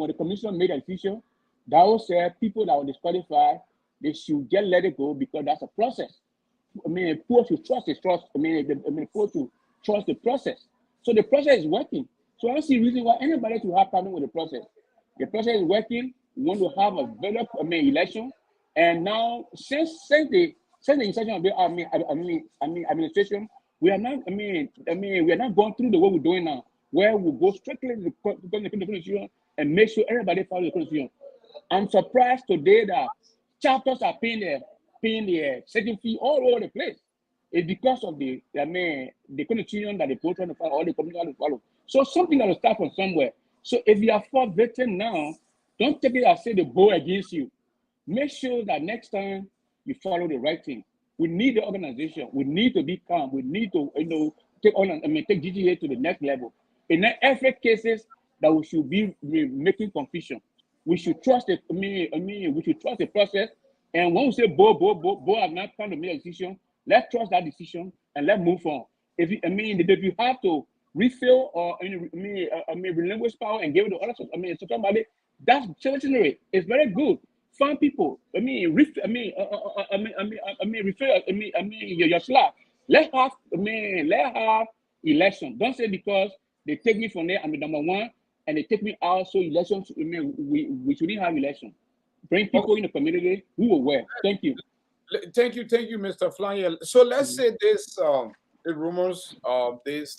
the commission made a decision, Dao said people that were disqualified, they should just let it go because that's a process. I mean, poor should trust the trust. Poor to trust the process. So the process is working. So I don't see a reason why anybody should have problem with the process. The process is working. We want to have a better election. And now since the inception of the administration, we are not we are not going through the way we're doing now, where we go strictly to the constitution and make sure everybody follows the constitution. I'm surprised today that chapters are paying their second fee all over the place. It's because of the constitution that the board trying to follow, all the community to follow. So something got to start from somewhere. So if you are for victim now, don't take it as say the board against you. Make sure that next time you follow the right thing. We need the organization. We need to be calm. We need to take GGA to the next level. In every cases that we should be making confusion. We should trust it. We should trust the process. And when we say board have not come to make a decision, let's trust that decision and let's move on. If you have to refill or relinquish power and give it to other somebody, that's revolutionary. It's very good. Find people. Refill. Your slack. Let's have election. Don't say because they take me from there, I'm the number one, and they take me out. So elections. We shouldn't have election. Bring people in the community who will wear. Thank you. Thank you, Mr. Flyer. So let's say this, the rumors of this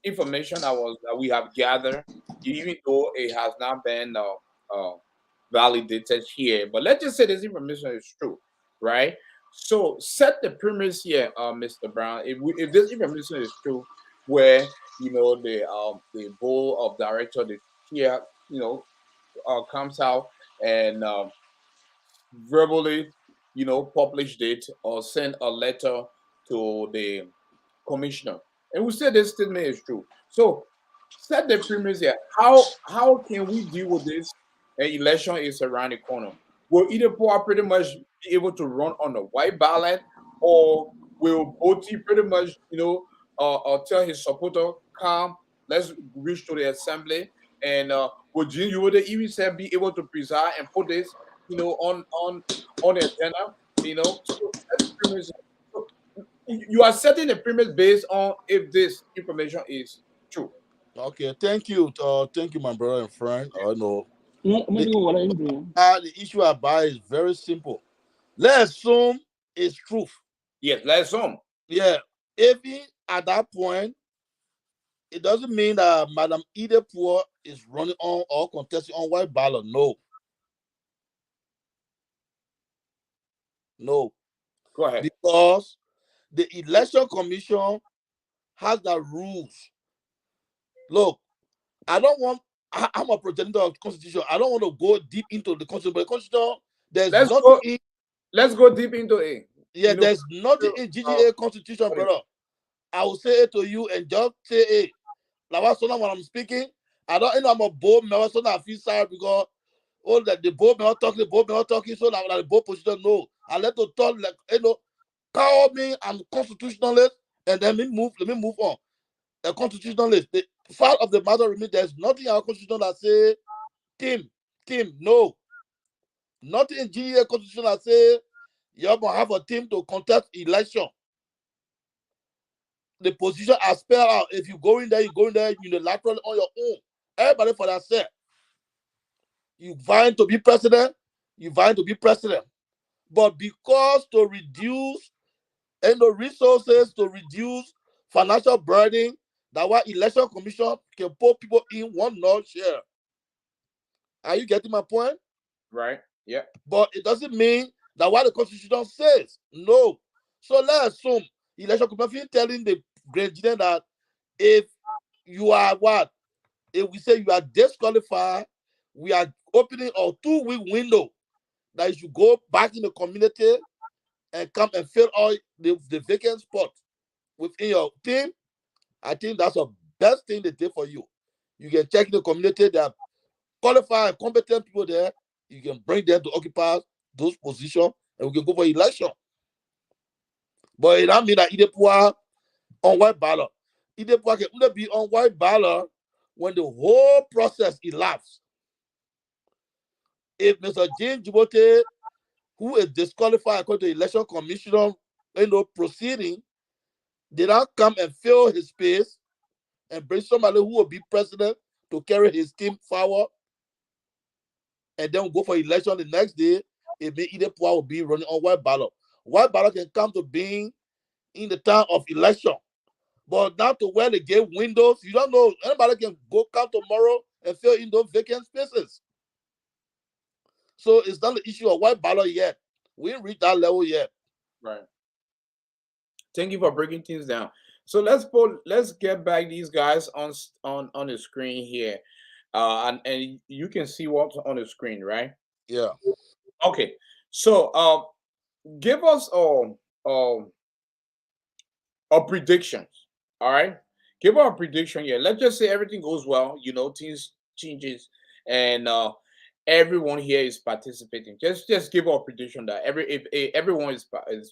information that we have gathered, even though it has not been validated here, but let's just say this information is true, right? So set the premise here, Mr. Brown. If this information is true, where the board of director, the chair, comes out and verbally, published it or send a letter to the commissioner. And we say this statement is true. So set the premise here. How can we deal with this? An election is around the corner. Will either Poa pretty much be able to run on the white ballot, or will Boti pretty much, tell his supporter, come, let's reach to the assembly, and would you would even say be able to preside and put this, on the agenda, so that's the premise. So you are setting the premise based on if this information is true. Okay, thank you, my brother and friend. I know the issue about is very simple. Let's assume it's truth. Yes, let's assume. Yeah, even at that point, it doesn't mean that Madam Idepour is running on or contesting on white ballot. No. Go ahead. Because the election commission has the rules Look, I'm a progenitor of the Constitution. I don't want to go deep into the Constitution, but the Constitution, there's Let's nothing go. in, Let's go deep into it. yeah, You know, there's nothing in GGA Constitution, what is- brother. I will say it to you and just say it. Like when I'm speaking, I don't, I'm a bold member, so I feel sorry because all that the board member talking, so that the board position no. I let to talk like call me, I'm constitutionalist, and then let me move on. A constitutionalist. The fact of the matter remains there's nothing in our constitution that say team, no. Nothing in GEA constitution that say you have to have a team to contest election. The position are spelled out. If you go in there unilaterally on your own. Everybody for themselves. You vying to be president, But because to reduce the resources, to reduce financial burden, that why election commission can put people in one node share. Are you getting my point? right? Yeah. But it doesn't mean that what the constitution says. No. So let's assume election commission telling the president that if you are what? If we say you are disqualified, we are opening a 2-week window that you should go back in the community and come and fill all the vacant spot within your team. I think that's the best thing they did for you. You can check in the community, there are qualified and competent people there. You can bring them to occupy those positions and we can go for election. But it don't mean that Idepoa on white ballot. Idepoa can only be on white ballot when the whole process elapses. If Mr. James Djibouti, who is disqualified according to the election commission, proceeding, did not come and fill his space and bring somebody who will be president to carry his team forward, and then go for election the next day, it may Idepoa will be running on white ballot. White ballot can come to being in the time of election. But now to where they gave windows, you don't know. Anybody can go come tomorrow and fill in those vacant spaces. So it's not the issue of white ballot yet. We didn't reach that level yet. Right. Thank you for breaking things down. So let's get back these guys on the screen here. And you can see what's on the screen, right? Yeah. Okay. So give us predictions. All right. Give our prediction here. Let's just say everything goes well, things changes, and everyone here is participating. Just give our prediction that if everyone is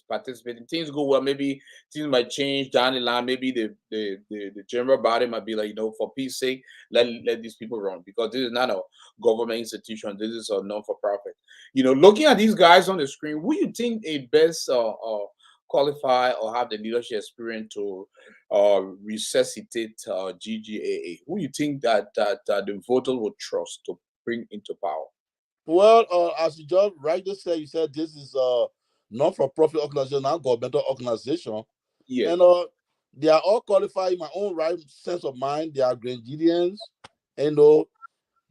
participating, things go well. Maybe things might change down the line. Maybe the general body might be like, for peace sake, let these people run, because this is not a government institution. This is a non-for-profit. Looking at these guys on the screen, who you think a best qualify or have the leadership experience to resuscitate GGAA? Who you think that the voters will trust to bring into power? Well, as you just rightly said, you said this is a non-for-profit organization, not governmental organization. Yeah. And they are all qualified in my own right sense of mind. They are Grenadians, and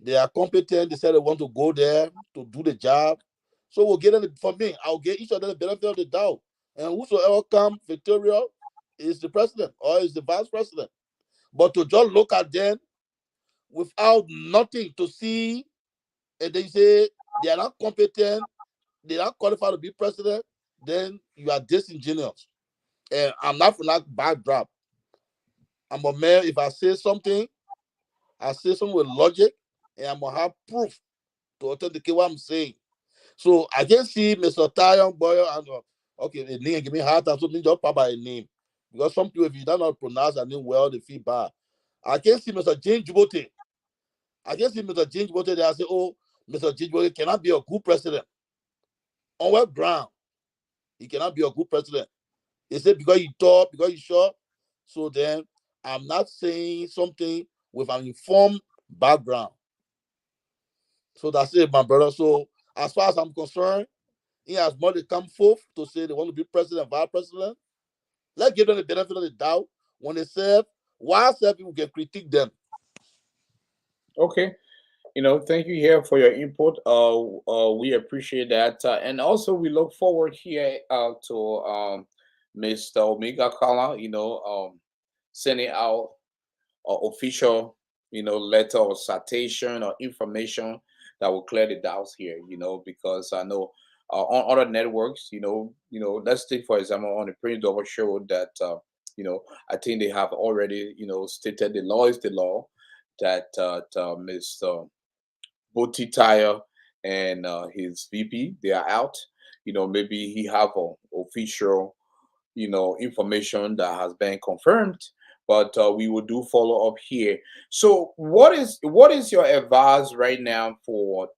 they are competent. They said they want to go there to do the job. So we'll get it for me. I'll get each of them the benefit of the doubt. And whosoever come victorious is the president or is the vice president. But to just look at them without nothing to see, and they say they are not competent, they are not qualified to be president, then you are disingenuous. And I'm not from that backdrop. I'm a man. If I say something with logic, and I'm gonna have proof to authenticate what I'm saying. So I can see Mr. Tyon Boyle and okay, the name give me hard time, so me just pop by a name. Because some people, if you don't know pronounce a name well, they feel bad. I can see Mr. James Djibouti. There. I say, oh, Mr. James Djibouti cannot be a good president. On what ground? He cannot be a good president. They say because he tall, because he's short. So then I'm not saying something with an informed background. So that's it, my brother. So as far as I'm concerned, he has more to come forth to say they want to be president, vice president. Let's give them the benefit of the doubt. When they serve, why serve people can critique them. Okay. Thank you here for your input. We appreciate that, and also we look forward here to Mr. Omega Kala. Sending out official letter or citation or information that will clear the doubts here, because I know on other networks, let's take for example on the Prince Double show that I think they have already stated the law is the law, that Mr. Botitaya and his VP, they are out. Maybe he have a official information that has been confirmed, but we will do follow up here. So what is your advice right now for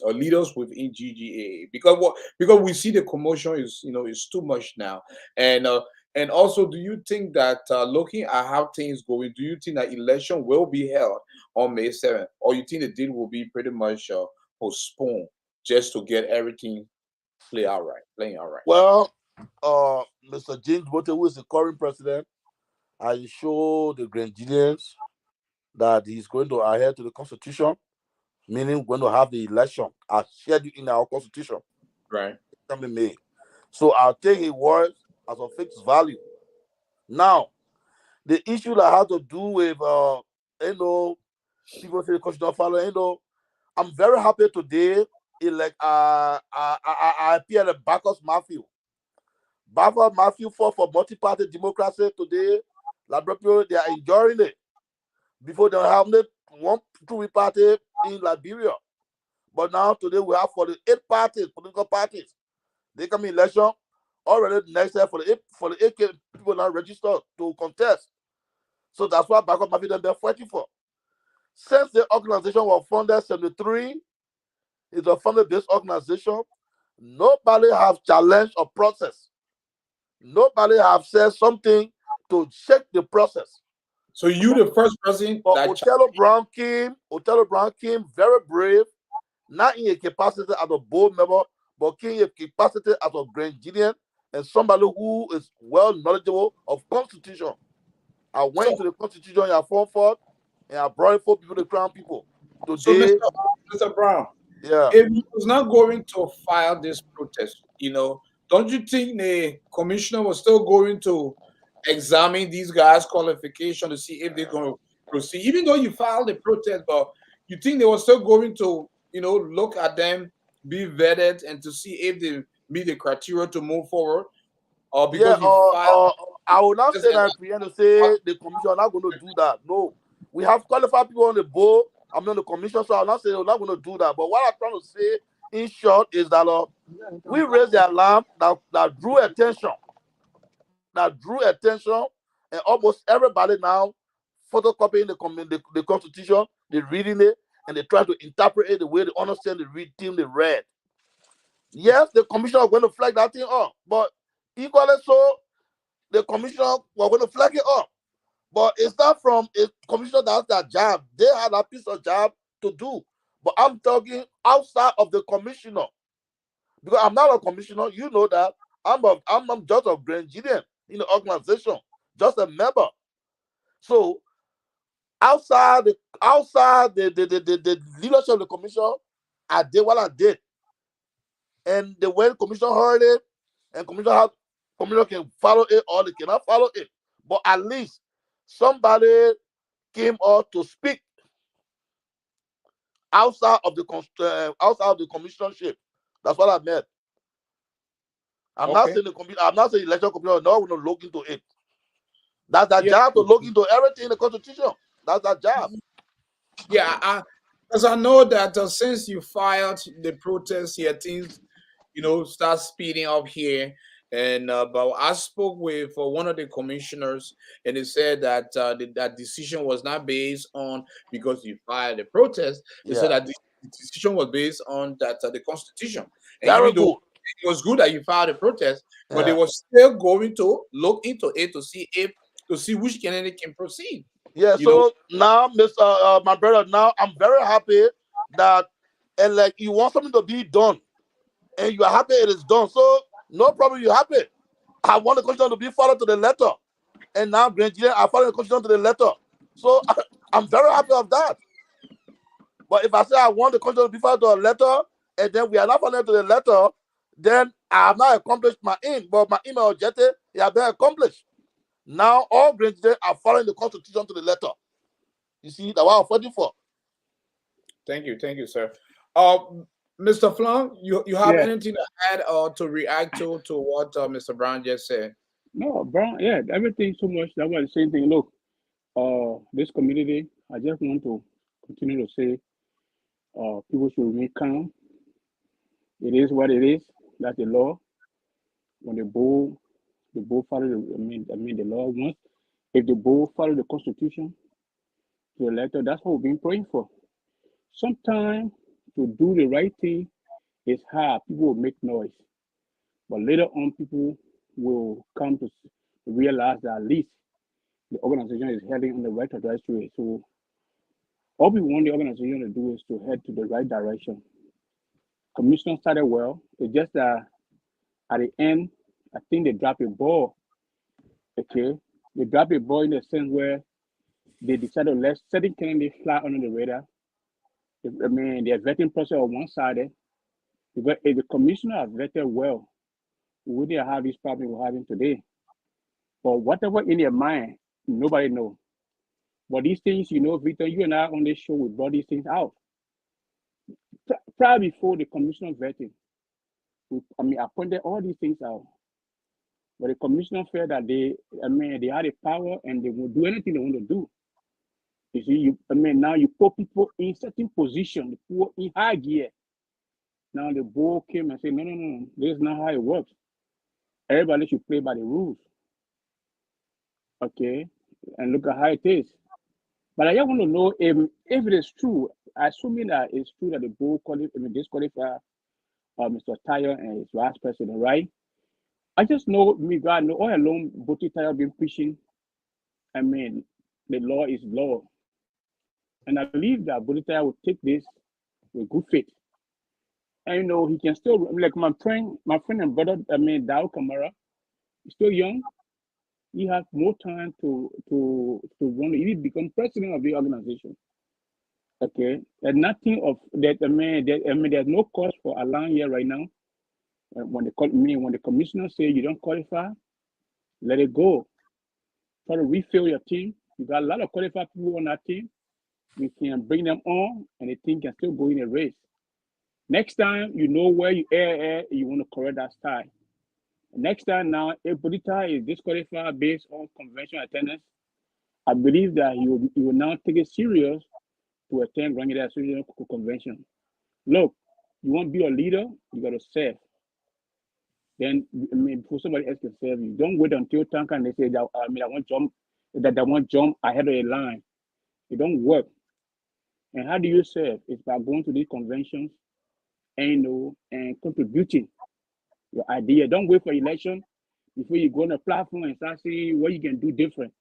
leaders within GGAA? Because we see the commotion is too much now, and also, do you think that looking at how things going, do you think that election will be held on May 7th, or you think the deal will be pretty much postponed just to get everything playing out right? Well, Mr. James Bote, who is the current president, I show the Grenadians that he's going to adhere to the Constitution, meaning we're going to have the election as scheduled in our Constitution. Right. Coming May. So I'll take his words as a fixed value. Now, the issue that has to do with, people say the Constitution not follow, I'm very happy today. I appear at Bacchus Matthew. Bacchus Matthew fought for multi-party democracy today. Liberia, they are enjoying it. Before they have one two party in Liberia. But now today we have 48 parties, political parties. They come in election already next year for the 8 people now registered to contest. So that's what Backup Matthew they're fighting for. Since the organization was founded 73, it's a family-based organization. Nobody have challenged a process. Nobody have said something to check the process. So you the first person But that Othello Brown came very brave, not in a capacity as a board member, but came in a capacity as a Grenadian and somebody who is well knowledgeable of Constitution. I went to the Constitution in Form and I brought 4 people, the Crown people. Today, so Mr. Brown, yeah. if he was not going to file this protest, don't you think the commissioner was still going to examine these guys' qualification to see if they're going to proceed? Even though you filed the protest, but you think they were still going to, look at them, be vetted, and to see if they meet the criteria to move forward? Or because I will not say that to say the commission are not going to do that. No. We have qualified people on the board. I'm on the commission, so I'll not say they're not going to do that. But what I'm trying to say, in short, is that we raised the alarm that drew attention. And almost everybody now photocopying the Constitution, they're reading it, and they try to interpret it the way they understand the thing they read. Yes, the commission is going to flag that thing up, but equally so, the commission was going to flag it up. But it's not from a commissioner that's their job. They had a piece of job to do. But I'm talking outside of the commissioner. Because I'm not a commissioner, you know that. I'm just a Grenadian in the organization, just a member. So outside the leadership of the commission, I did what I did. And the way the commission heard it, and commissioner can follow it or they cannot follow it. But at least somebody came out to speak outside of the commissionership. That's what I meant. I'm not saying election commission. No, we're not look into it. That's their job to look into everything in the Constitution. That's their job. Yeah, because I know that since you filed the protest here, things start speeding up here. And but I spoke with one of the commissioners, and he said that that decision was not based on because you filed the protest. They said that the decision was based on that the Constitution. And even though it was good that you filed a protest, but they were still going to look into it to see which candidate can proceed. Yeah. So now, Mr. My brother, now I'm very happy that like you want something to be done, and you are happy it is done. So no problem, you're happy. I want the Constitution to be followed to the letter, and now Grenadian are following the Constitution to the letter. So I'm very happy of that. But if I say I want the Constitution to be followed to the letter, and then we are not following to the letter, then I have not accomplished my aim. But my aim objective has been accomplished. Now all Grenadians are following the Constitution to the letter. You see, that's what I'm fighting for. Thank you, sir. Mr. Flum, you have Yeah. anything to add or to react to what Mr. Brown just said? No, Brown. Yeah, everything so much. That was the same thing. Look, this community. I just want to continue to say, people should remain calm. It is what it is. That's the law. When the bull follow the, I mean the law wants. If the bull follow the constitution to the letter, that's what we've been praying for. Sometimes to do the right thing is hard. People will make noise, but later on, people will come to realize that at least the organization is heading in the right trajectory. So all we want the organization to do is to head to the right direction. Commission started well. It's just that at the end, I think they dropped a ball. Okay, they dropped a ball in the sense where they decided to let certain candidates fly under the radar. I mean, their vetting process was one-sided. Because if the commissioner had vetted well, we wouldn't have this problem we're having today. But whatever in their mind, nobody knows. But these things, Victor, you and I on this show, we brought these things out. Prior before the commissioner vetting, I pointed all these things out. But the commissioner felt that they had the power and they would do anything they want to do. You see, now you put people in certain position, people in high gear. Now the board came and said, no, this is not how it works. Everybody should play by the rules. Okay, and look at how it is. But I just want to know if it is true, assuming that it's true that the board disqualify Mr. Tayo and his vice president, right? I just know, God, know all along, Boti Tayo been preaching. The law is law. And I believe that Boti Tayo will take this with good faith. And he can still, like my friend and brother, Dao Kamara, he's still young. He has more time to run. He become president of the organization. Okay, there's nothing of that. There's no cause for alarm here right now. When the commissioner say you don't qualify, let it go. Try to refill your team. You got a lot of qualified people on that team. You can bring them on, and the team can still go in a race. Next time, you know where you err, you want to correct that style. Next time now, if Budita is disqualified based on conventional attendance, I believe that he will now take it serious to attend Granada Association Convention. Look, you want to be a leader, you got to serve. Then, before somebody else can serve you, don't wait until Tanka and they say that I want jump ahead of the line. It don't work. And how do you serve? It's by going to these conventions and contributing your idea. Don't wait for election before you go on a platform and start seeing what you can do different.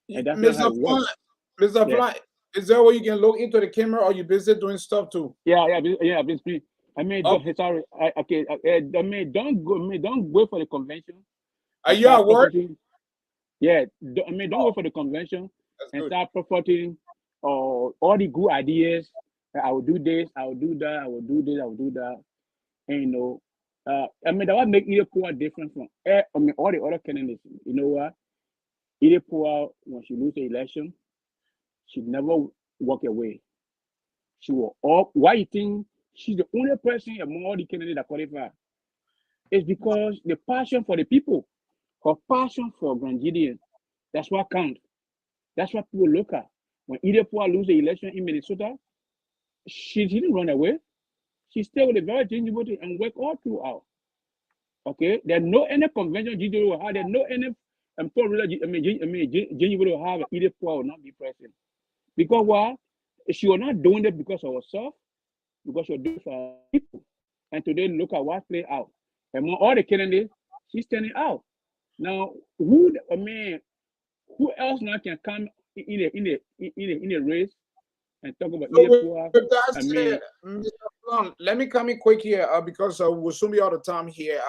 And that's not how it works. Mr. Fly, is there where you can look into the camera, or you busy doing stuff too? Yeah. Basically, sorry. Don't wait for the convention. Are you at work? Yeah, don't wait for the convention and start promoting all the good ideas. I will do this, I will do that, I will do this, I will do that. And that would make Idepoa different from all the other candidates. You know what? Idepoa, when she lose the election, she never walk away. She will why you think she's the only person among all the candidates that qualify? It's because the passion for the people, her passion for Grand Gideon, that's what counts. That's what people look at. When Idepoa lose the election in Minnesota, she didn't run away. She stayed with a very gingerbread and work all throughout. Okay, there's no any convention gingerbread will have. There's no any gingerbread will have. Idepoa will not be present because why? She was not doing it because of herself, because she was doing it for people. And today, look at what played out. Among all the candidates, she's standing out. Now, who else now can come in a race and talk about Idepoa? Mr. Plum, let me come in quick here because we'll soon be out of time here.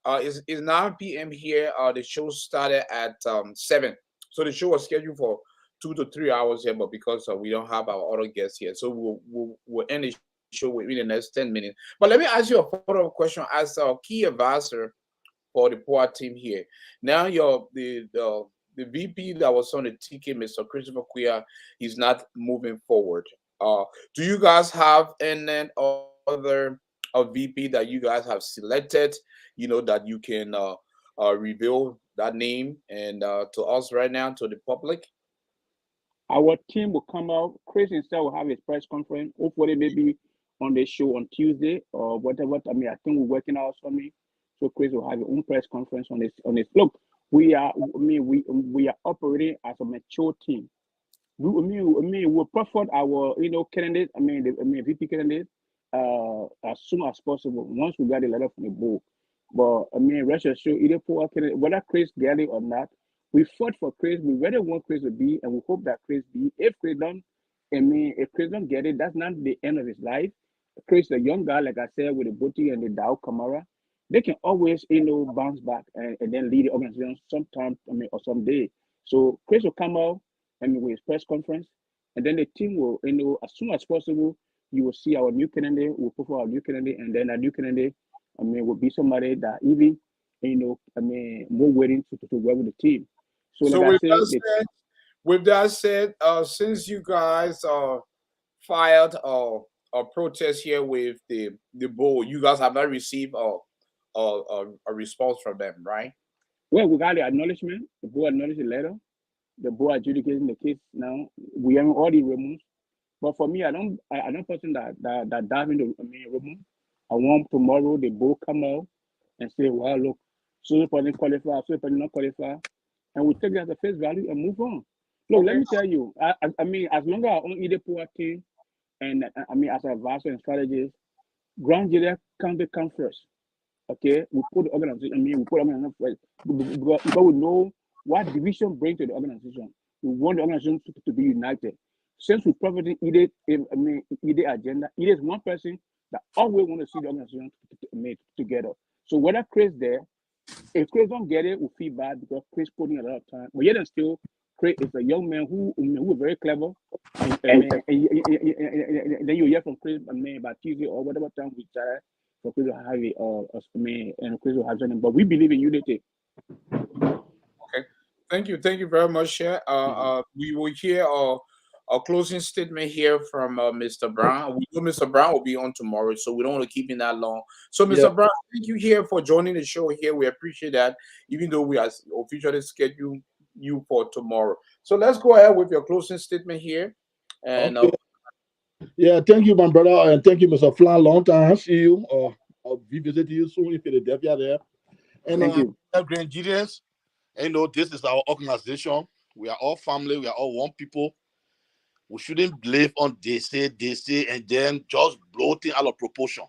It's 9 p.m. here. The show started at 7, so the show was scheduled for 2 to 3 hours here, but because we don't have our other guests here, so we'll end the show within the next 10 minutes. But let me ask you a follow-up question as a key advisor for the POA team here. Now the the VP that was on the ticket, Mr. Christopher Quia, he's not moving forward. Do you guys have any other VP that you guys have selected? That you can reveal that name and to us right now, to the public. Our team will come out. Chris himself will have his press conference. Hopefully, maybe on the show on Tuesday or whatever. I mean, I think we're working out something. So Chris will have his own press conference on this. Look, we are. I mean, we are operating as a mature team. We'll prefer our candidate. VP candidate as soon as possible once we got a letter from the board. But rest assured, either for candidate, whether Chris get it or not, we fought for Chris. We really want Chris to be, and we hope that Chris be. If Chris don't, if Chris don't get it, that's not the end of his life. Chris, a young guy, like I said, with the booty and the Dow Camara, they can always, bounce back and then lead the organization sometime, or someday. So Chris will come out with his press conference, and then the team will, as soon as possible, you will see our new candidate. We'll put for our new candidate, and then our new candidate, will be somebody that even, more willing to work with the team. So like with that said, since you guys filed a protest here with the board, you guys have not received a response from them, right? Well, we got the acknowledgement. The board acknowledged the letter. The board adjudicating the case now. We have all the removed. But for me, I don't person that dive into remove. I want tomorrow the board come out and say, well, look, so person qualify, so person not qualify, and we take that as a face value and move on. Look, let me tell you, I mean, as long as I own either poor team, and as an advisor and strategist, Grand GDEH County come first. Okay, we put the organization. We put the organization first because we know what division brings to the organization. We want the organization to be united. Since we profiting either agenda, it is one person that always want to see the organization together. So whether Chris there, if Chris don't get it, we feel bad because Chris put in a lot of time. But yet and still, Chris is a young man who is very clever. And then you hear from Chris about Tuesday or whatever time we try for Chris to have it, and Chris will have something. But we believe in unity. Okay, thank you very much, Chair. We will hear a closing statement here from Mr. Brown. We know Mr. Brown will be on tomorrow, so we don't want to keep him that long. So, Mr. Brown, thank you here for joining the show here. We appreciate that, even though we are officially scheduled you for tomorrow. So let's go ahead with your closing statement here. And yeah, thank you, my brother, and thank you, Mr. Flan. Long time see you. I'll be visiting you soon in Philadelphia there. And thank you, Grand GDEH. This is our organization. We are all family. We are all one people. We shouldn't believe on they say, and then just blow things out of proportion.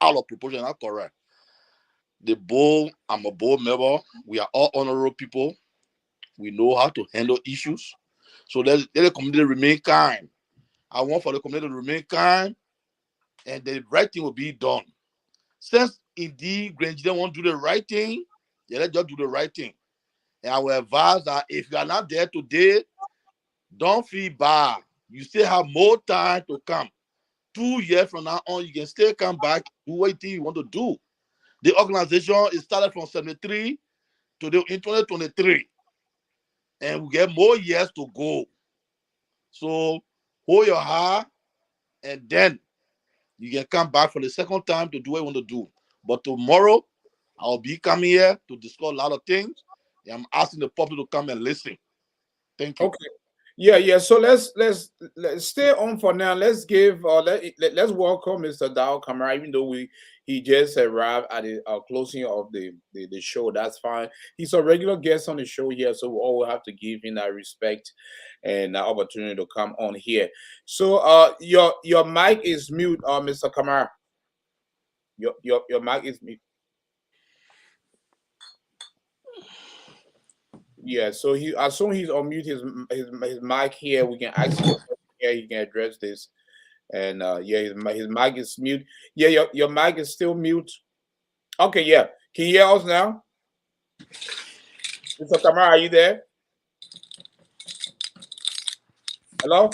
Out of proportion, not correct. The board, I'm a board member. We are all honorable people. We know how to handle issues. So let the community remain kind. I want for the community to remain kind, and the right thing will be done. Since indeed Grand GDEH won't do the right thing, let's just do the right thing. And I will advise that if you are not there today, don't feel bad. You still have more time to come. 2 years from now on, you can still come back, do what you want to do. The organization is started from 73 to in 2023. And we get more years to go. So hold your heart, and then you can come back for the second time to do what you want to do. But tomorrow, I'll be coming here to discuss a lot of things. And I'm asking the public to come and listen. Thank you. Okay. Yeah. So let's stay on for now. Let's give let's welcome Mr. Dow Camara, even though he just arrived at the closing of the show. That's fine. He's a regular guest on the show here, so we all have to give him that respect and that opportunity to come on here. So your mic is mute, Mr. Camara. Your mic is mute. Yeah, so as soon as he's unmute his mic here, we can actually he can address this. And his mic is mute. Yeah, your mic is still mute. Okay, yeah. Can you hear us now? Mr. Kamara, are you there? Hello?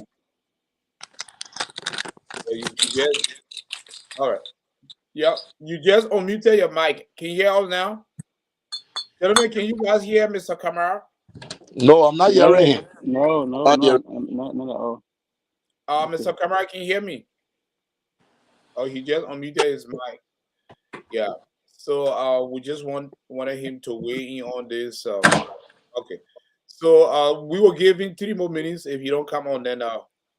All right. Yeah, you just unmuted your mic. Can you hear us now? Gentlemen, can you guys hear Mr. Kamara? No, I'm not hearing him. No, Not hearing. not at all. Mr. Kamara, can you hear me? Oh, he just unmuted his mic. Yeah. So we just wanted him to weigh in on this. Okay. So we will give him 3 more minutes. If you don't come on, then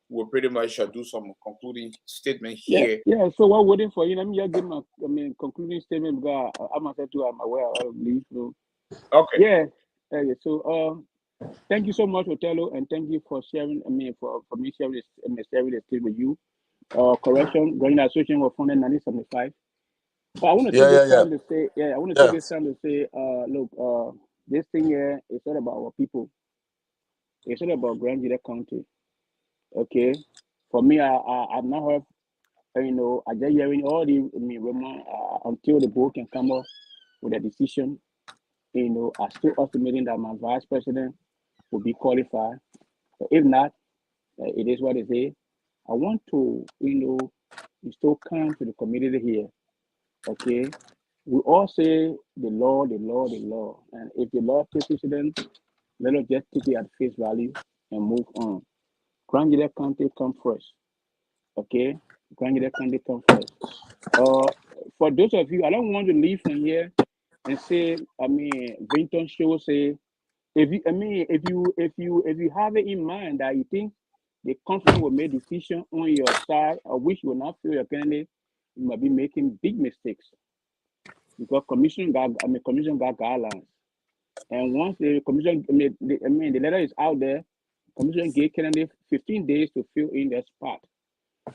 we'll pretty much do some concluding statement here. Yeah. So while waiting for you, let me just give my concluding statement because I'm aware of leave. So Okay. yeah. So thank you so much, Othello, and thank you for sharing. For me sharing this, sharing this thing with you. Correction, Growing Association was founded in 1975. But I want to take this time to say, I want to take this time to say, look, this thing here is not about our people. It's not about Grand GDEH County. Okay, for me, I've not heard, I just hearing all the rumor until the board can come up with a decision. I still estimating that my vice president will be qualified. But if not, it is what it is. I want to, still come to the community here. Okay, we all say the law, the law, the law, and if the law takes precedence, let us just take it at face value and move on. Grand GDEH County come first. Okay, Grand GDEH County come first. For those of you, I don't want to leave from here and say, Vinton show say, if you have it in mind that you think the conference will make decision on your side, or which will not feel your candidate, you might be making big mistakes because commission got guidelines, and once the commission, the letter is out there, commission gave candidate 15 days to fill in their spot.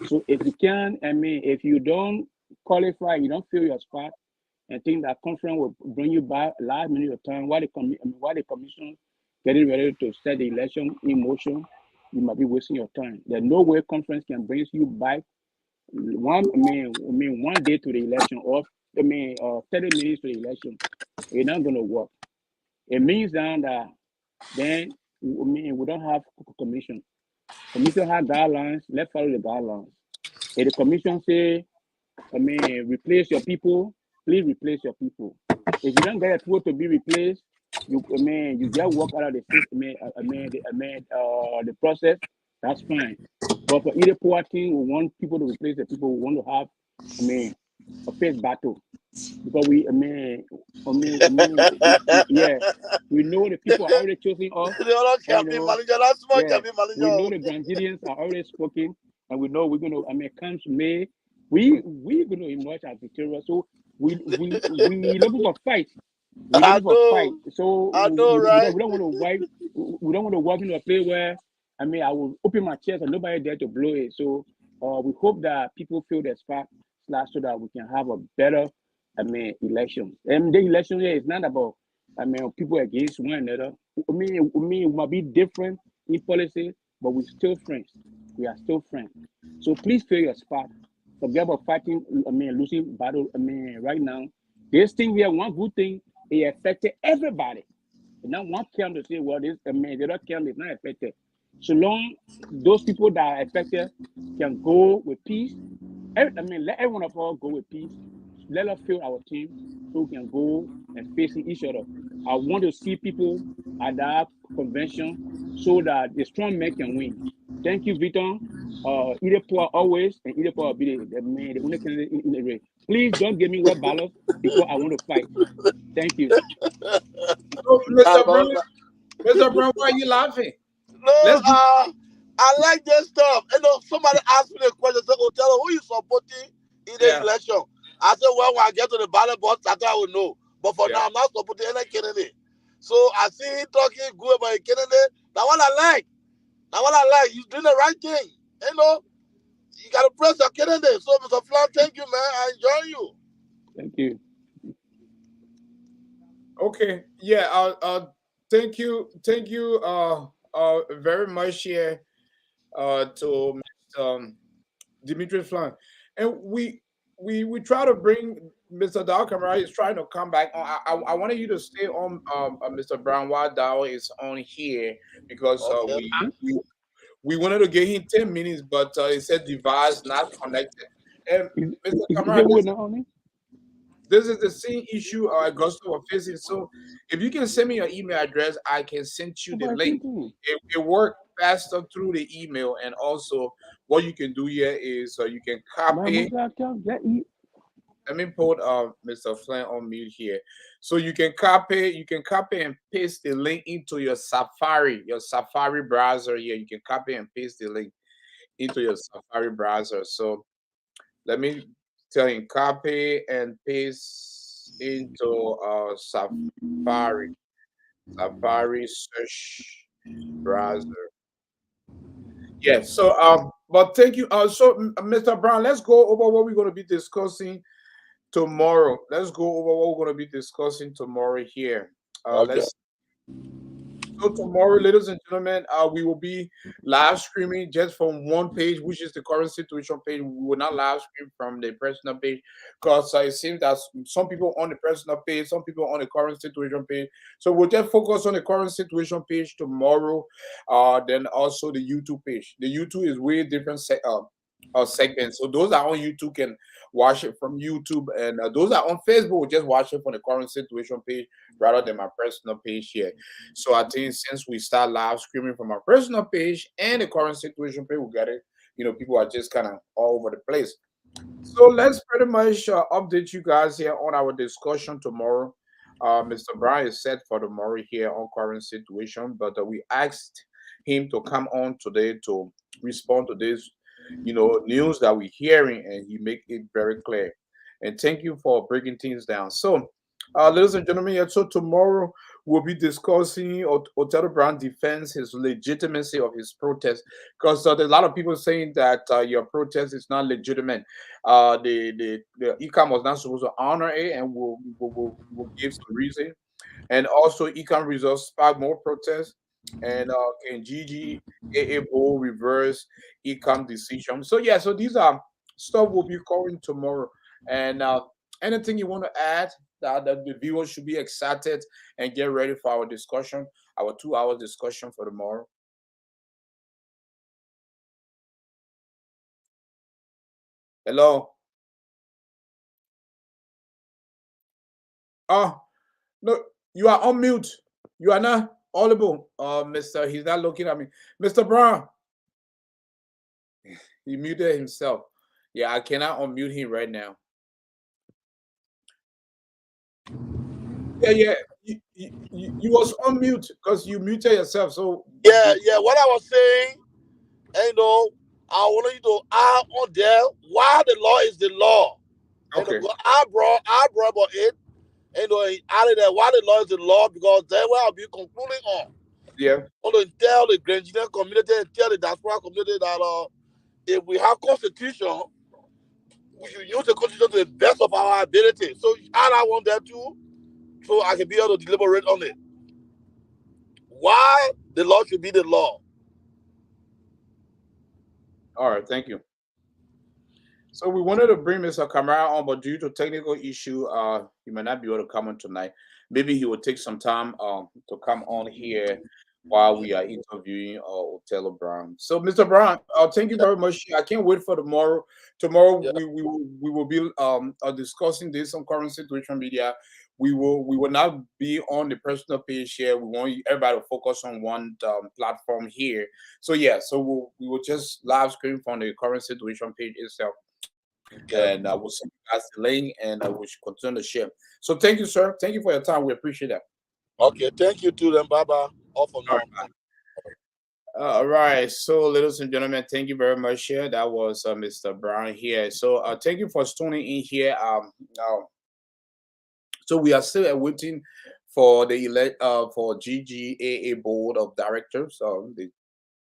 So if you can, if you don't qualify, you don't fill your spot, and think that conference will bring you back last minute of time while the commission getting ready to set the election in motion, you might be wasting your time. There's no way conference can bring you back one day to the election, or 30 minutes to the election. It's not going to work. It means that then we don't have commission. Commission have guidelines. Let's follow the guidelines. If the commission say, replace your people, please replace your people. If you don't get people to be replaced, you just walk out of the system, the process. That's fine. But for either party, we want people to replace the people. We want to have, a face battle, because we know the people are already choosing us. The other campaign manager, that's my campaign We know manager. the Grandidians are already spoken, and we know we're going to, comes May, we're going to emerge as victorious. So we looking for fight. We're looking for fight. So I know, right? we don't want to wipe. We don't want to walk into a place where I will open my chest and nobody there to blow it. So we hope that people feel the spark so that we can have a better election. And the election here is not about people against one another. We might be different in policy, but we're still friends. We are still friends. So please fill your spot. Forget about fighting, losing battle. Right now, this thing here, one good thing, it affected everybody. And now one camp to say, well, the other camp is not affected. So long those people that are affected can go with peace. Let every one of us go with peace. Let us fill our team so we can go and facing each other. I want to see people at that convention so that the strong men can win. Thank you, Viton. Either poor always, and either poor be the only candidate in the race. Please don't give me wet ballots because I want to fight. Thank you. So, Mr. Brown, why are you laughing? No, I like this stuff. Somebody asked me the question, say, Othello, who you supporting in the election? I said, well, when I get to the ballot box, that's how I will know. But for now, I'm not supporting any candidate. So I see him talking good about a candidate. That's what I like. That's what I like. He's doing the right thing. You got to press your candidate. So, Mr. Flan, thank you, man. I enjoy you. Thank you. Okay. Yeah. Thank you. Very much here. To Dimitri Flan, and we try to bring Mr. Dalcom, right? He's trying to come back on. I wanted you to stay on, Mr. Brown, while Dow is on here, because we wanted to give him 10 minutes, but it said device not connected. And Mr. Kamara, this is the same issue Augusto was facing. So if you can send me your email address, I can send you the link. It worked faster through the email, and also what you can do here is you can copy. Let me put Mr. Flynn on mute here. So you can copy and paste the link into your Safari browser here. You can copy and paste the link into your Safari browser. So let me tell you, copy and paste into Safari search browser. Yeah. So but thank you. So Mr. Brown, let's go over what we're going to be discussing tomorrow. Let's go over what we're going to be discussing tomorrow here. Okay. So tomorrow, ladies and gentlemen, we will be live streaming just from one page, which is the current situation page. We will not live stream from the personal page because it seems that some people on the personal page, some people on the current situation page. So we'll just focus on the current situation page tomorrow. Then also the YouTube page. The YouTube is way different segments. So those that are on YouTube can watch it from YouTube, and those that are on Facebook just watch it from the current situation page rather than my personal page here. So I think since we start live streaming from our personal page and the current situation page, we got it. People are just kind of all over the place. So let's pretty much update you guys here on our discussion tomorrow. Mr. Brown is set for tomorrow here on current situation, but we asked him to come on today to respond to this, news that we're hearing, and he make it very clear. And thank you for breaking things down. So, ladies and gentlemen, yeah, so tomorrow we'll be discussing Otero Brown defends his legitimacy of his protest, because there's a lot of people saying that your protest is not legitimate. The ECAM was not supposed to honor it, and we'll give some reason. And also, ECAM results spark more protests. And can GGAA board reverse ECAM decision? So yeah, so these are stuff we'll be covering tomorrow. And anything you want to add that the viewers should be excited and get ready for our discussion, our 2 hour discussion for tomorrow? Hello. Oh no, you are on mute. You are not audible. Mr. He's not looking at me. Mr. Brown. He muted himself. Yeah, I cannot unmute him right now. Yeah. You was on mute because you muted yourself. So Yeah. What I was saying, I want you to add on there why the law is the law. okay. Because I brought about it. He added that why the law is the law, because that's what I'll be concluding on. Yeah. I want to tell the Grenadian community and tell the diaspora community that if we have constitution, we should use the constitution to the best of our ability. So add that one there too, so I can be able to deliberate on it. Why the law should be the law. All right, thank you. So we wanted to bring Mr. Kamara on, but due to technical issue, he might not be able to come on tonight. Maybe he will take some time to come on here while we are interviewing Othello Brown. So, Mr. Brown, thank you very much. I can't wait for tomorrow. Tomorrow Yeah. we will be discussing this on current situation media. We will not be on the personal page here. We want everybody to focus on one platform here. So yeah, so we will just live stream from the current situation page itself. Okay. And I will send you guys the link, and I will continue to share. So thank you, sir. Thank you for your time. We appreciate that. Okay, thank you to them. Bye bye. Off for now. All right. So, ladies and gentlemen, thank you very much here. That was Mr. Brown here. So, thank you for tuning in here. So we are still waiting for the for GGAA board of directors, the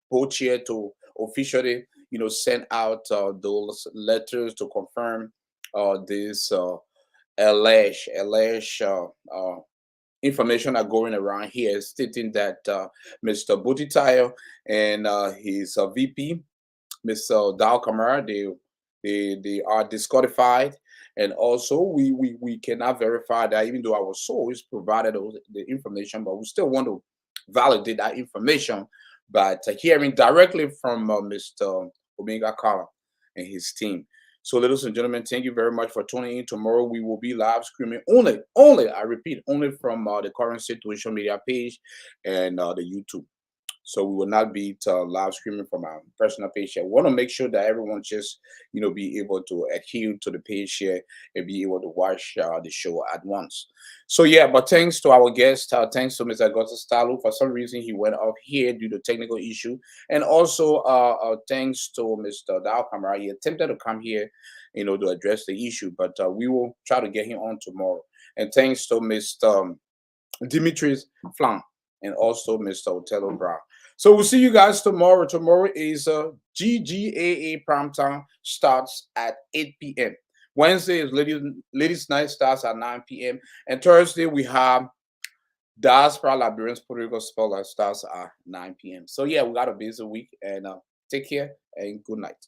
board chair to officially, send out those letters to confirm this alleged information are going around here stating that Mr. Butitayo and his VP, Mr. Dal Kamara, they are disqualified. And also, we cannot verify that, even though our source provided the information, but we still want to validate that information by hearing directly from Mr. Omega Kala and his team. So, ladies and gentlemen, thank you very much for tuning in. Tomorrow we will be live streaming only, I repeat, only from the current situation media page and the YouTube. So we will not be live streaming from our personal page here. We want to make sure that everyone just, be able to adhere to the page here and be able to watch the show at once. So yeah, but thanks to our guest, thanks to Mr. Augusto Stalu. For some reason, he went off here due to technical issue, and also thanks to Mr. Dow Camara. He attempted to come here, to address the issue, but we will try to get him on tomorrow. And thanks to Mr. Dimitris Flam and also Mr. Otello Brown. So we'll see you guys tomorrow. Tomorrow is GGAA primetime, starts at 8 p.m. Wednesday is Ladies Night, starts at 9 p.m. And Thursday we have Diaspora Liberians Political Spotlight, starts at 9 p.m. So yeah, we got a busy week, and take care and good night.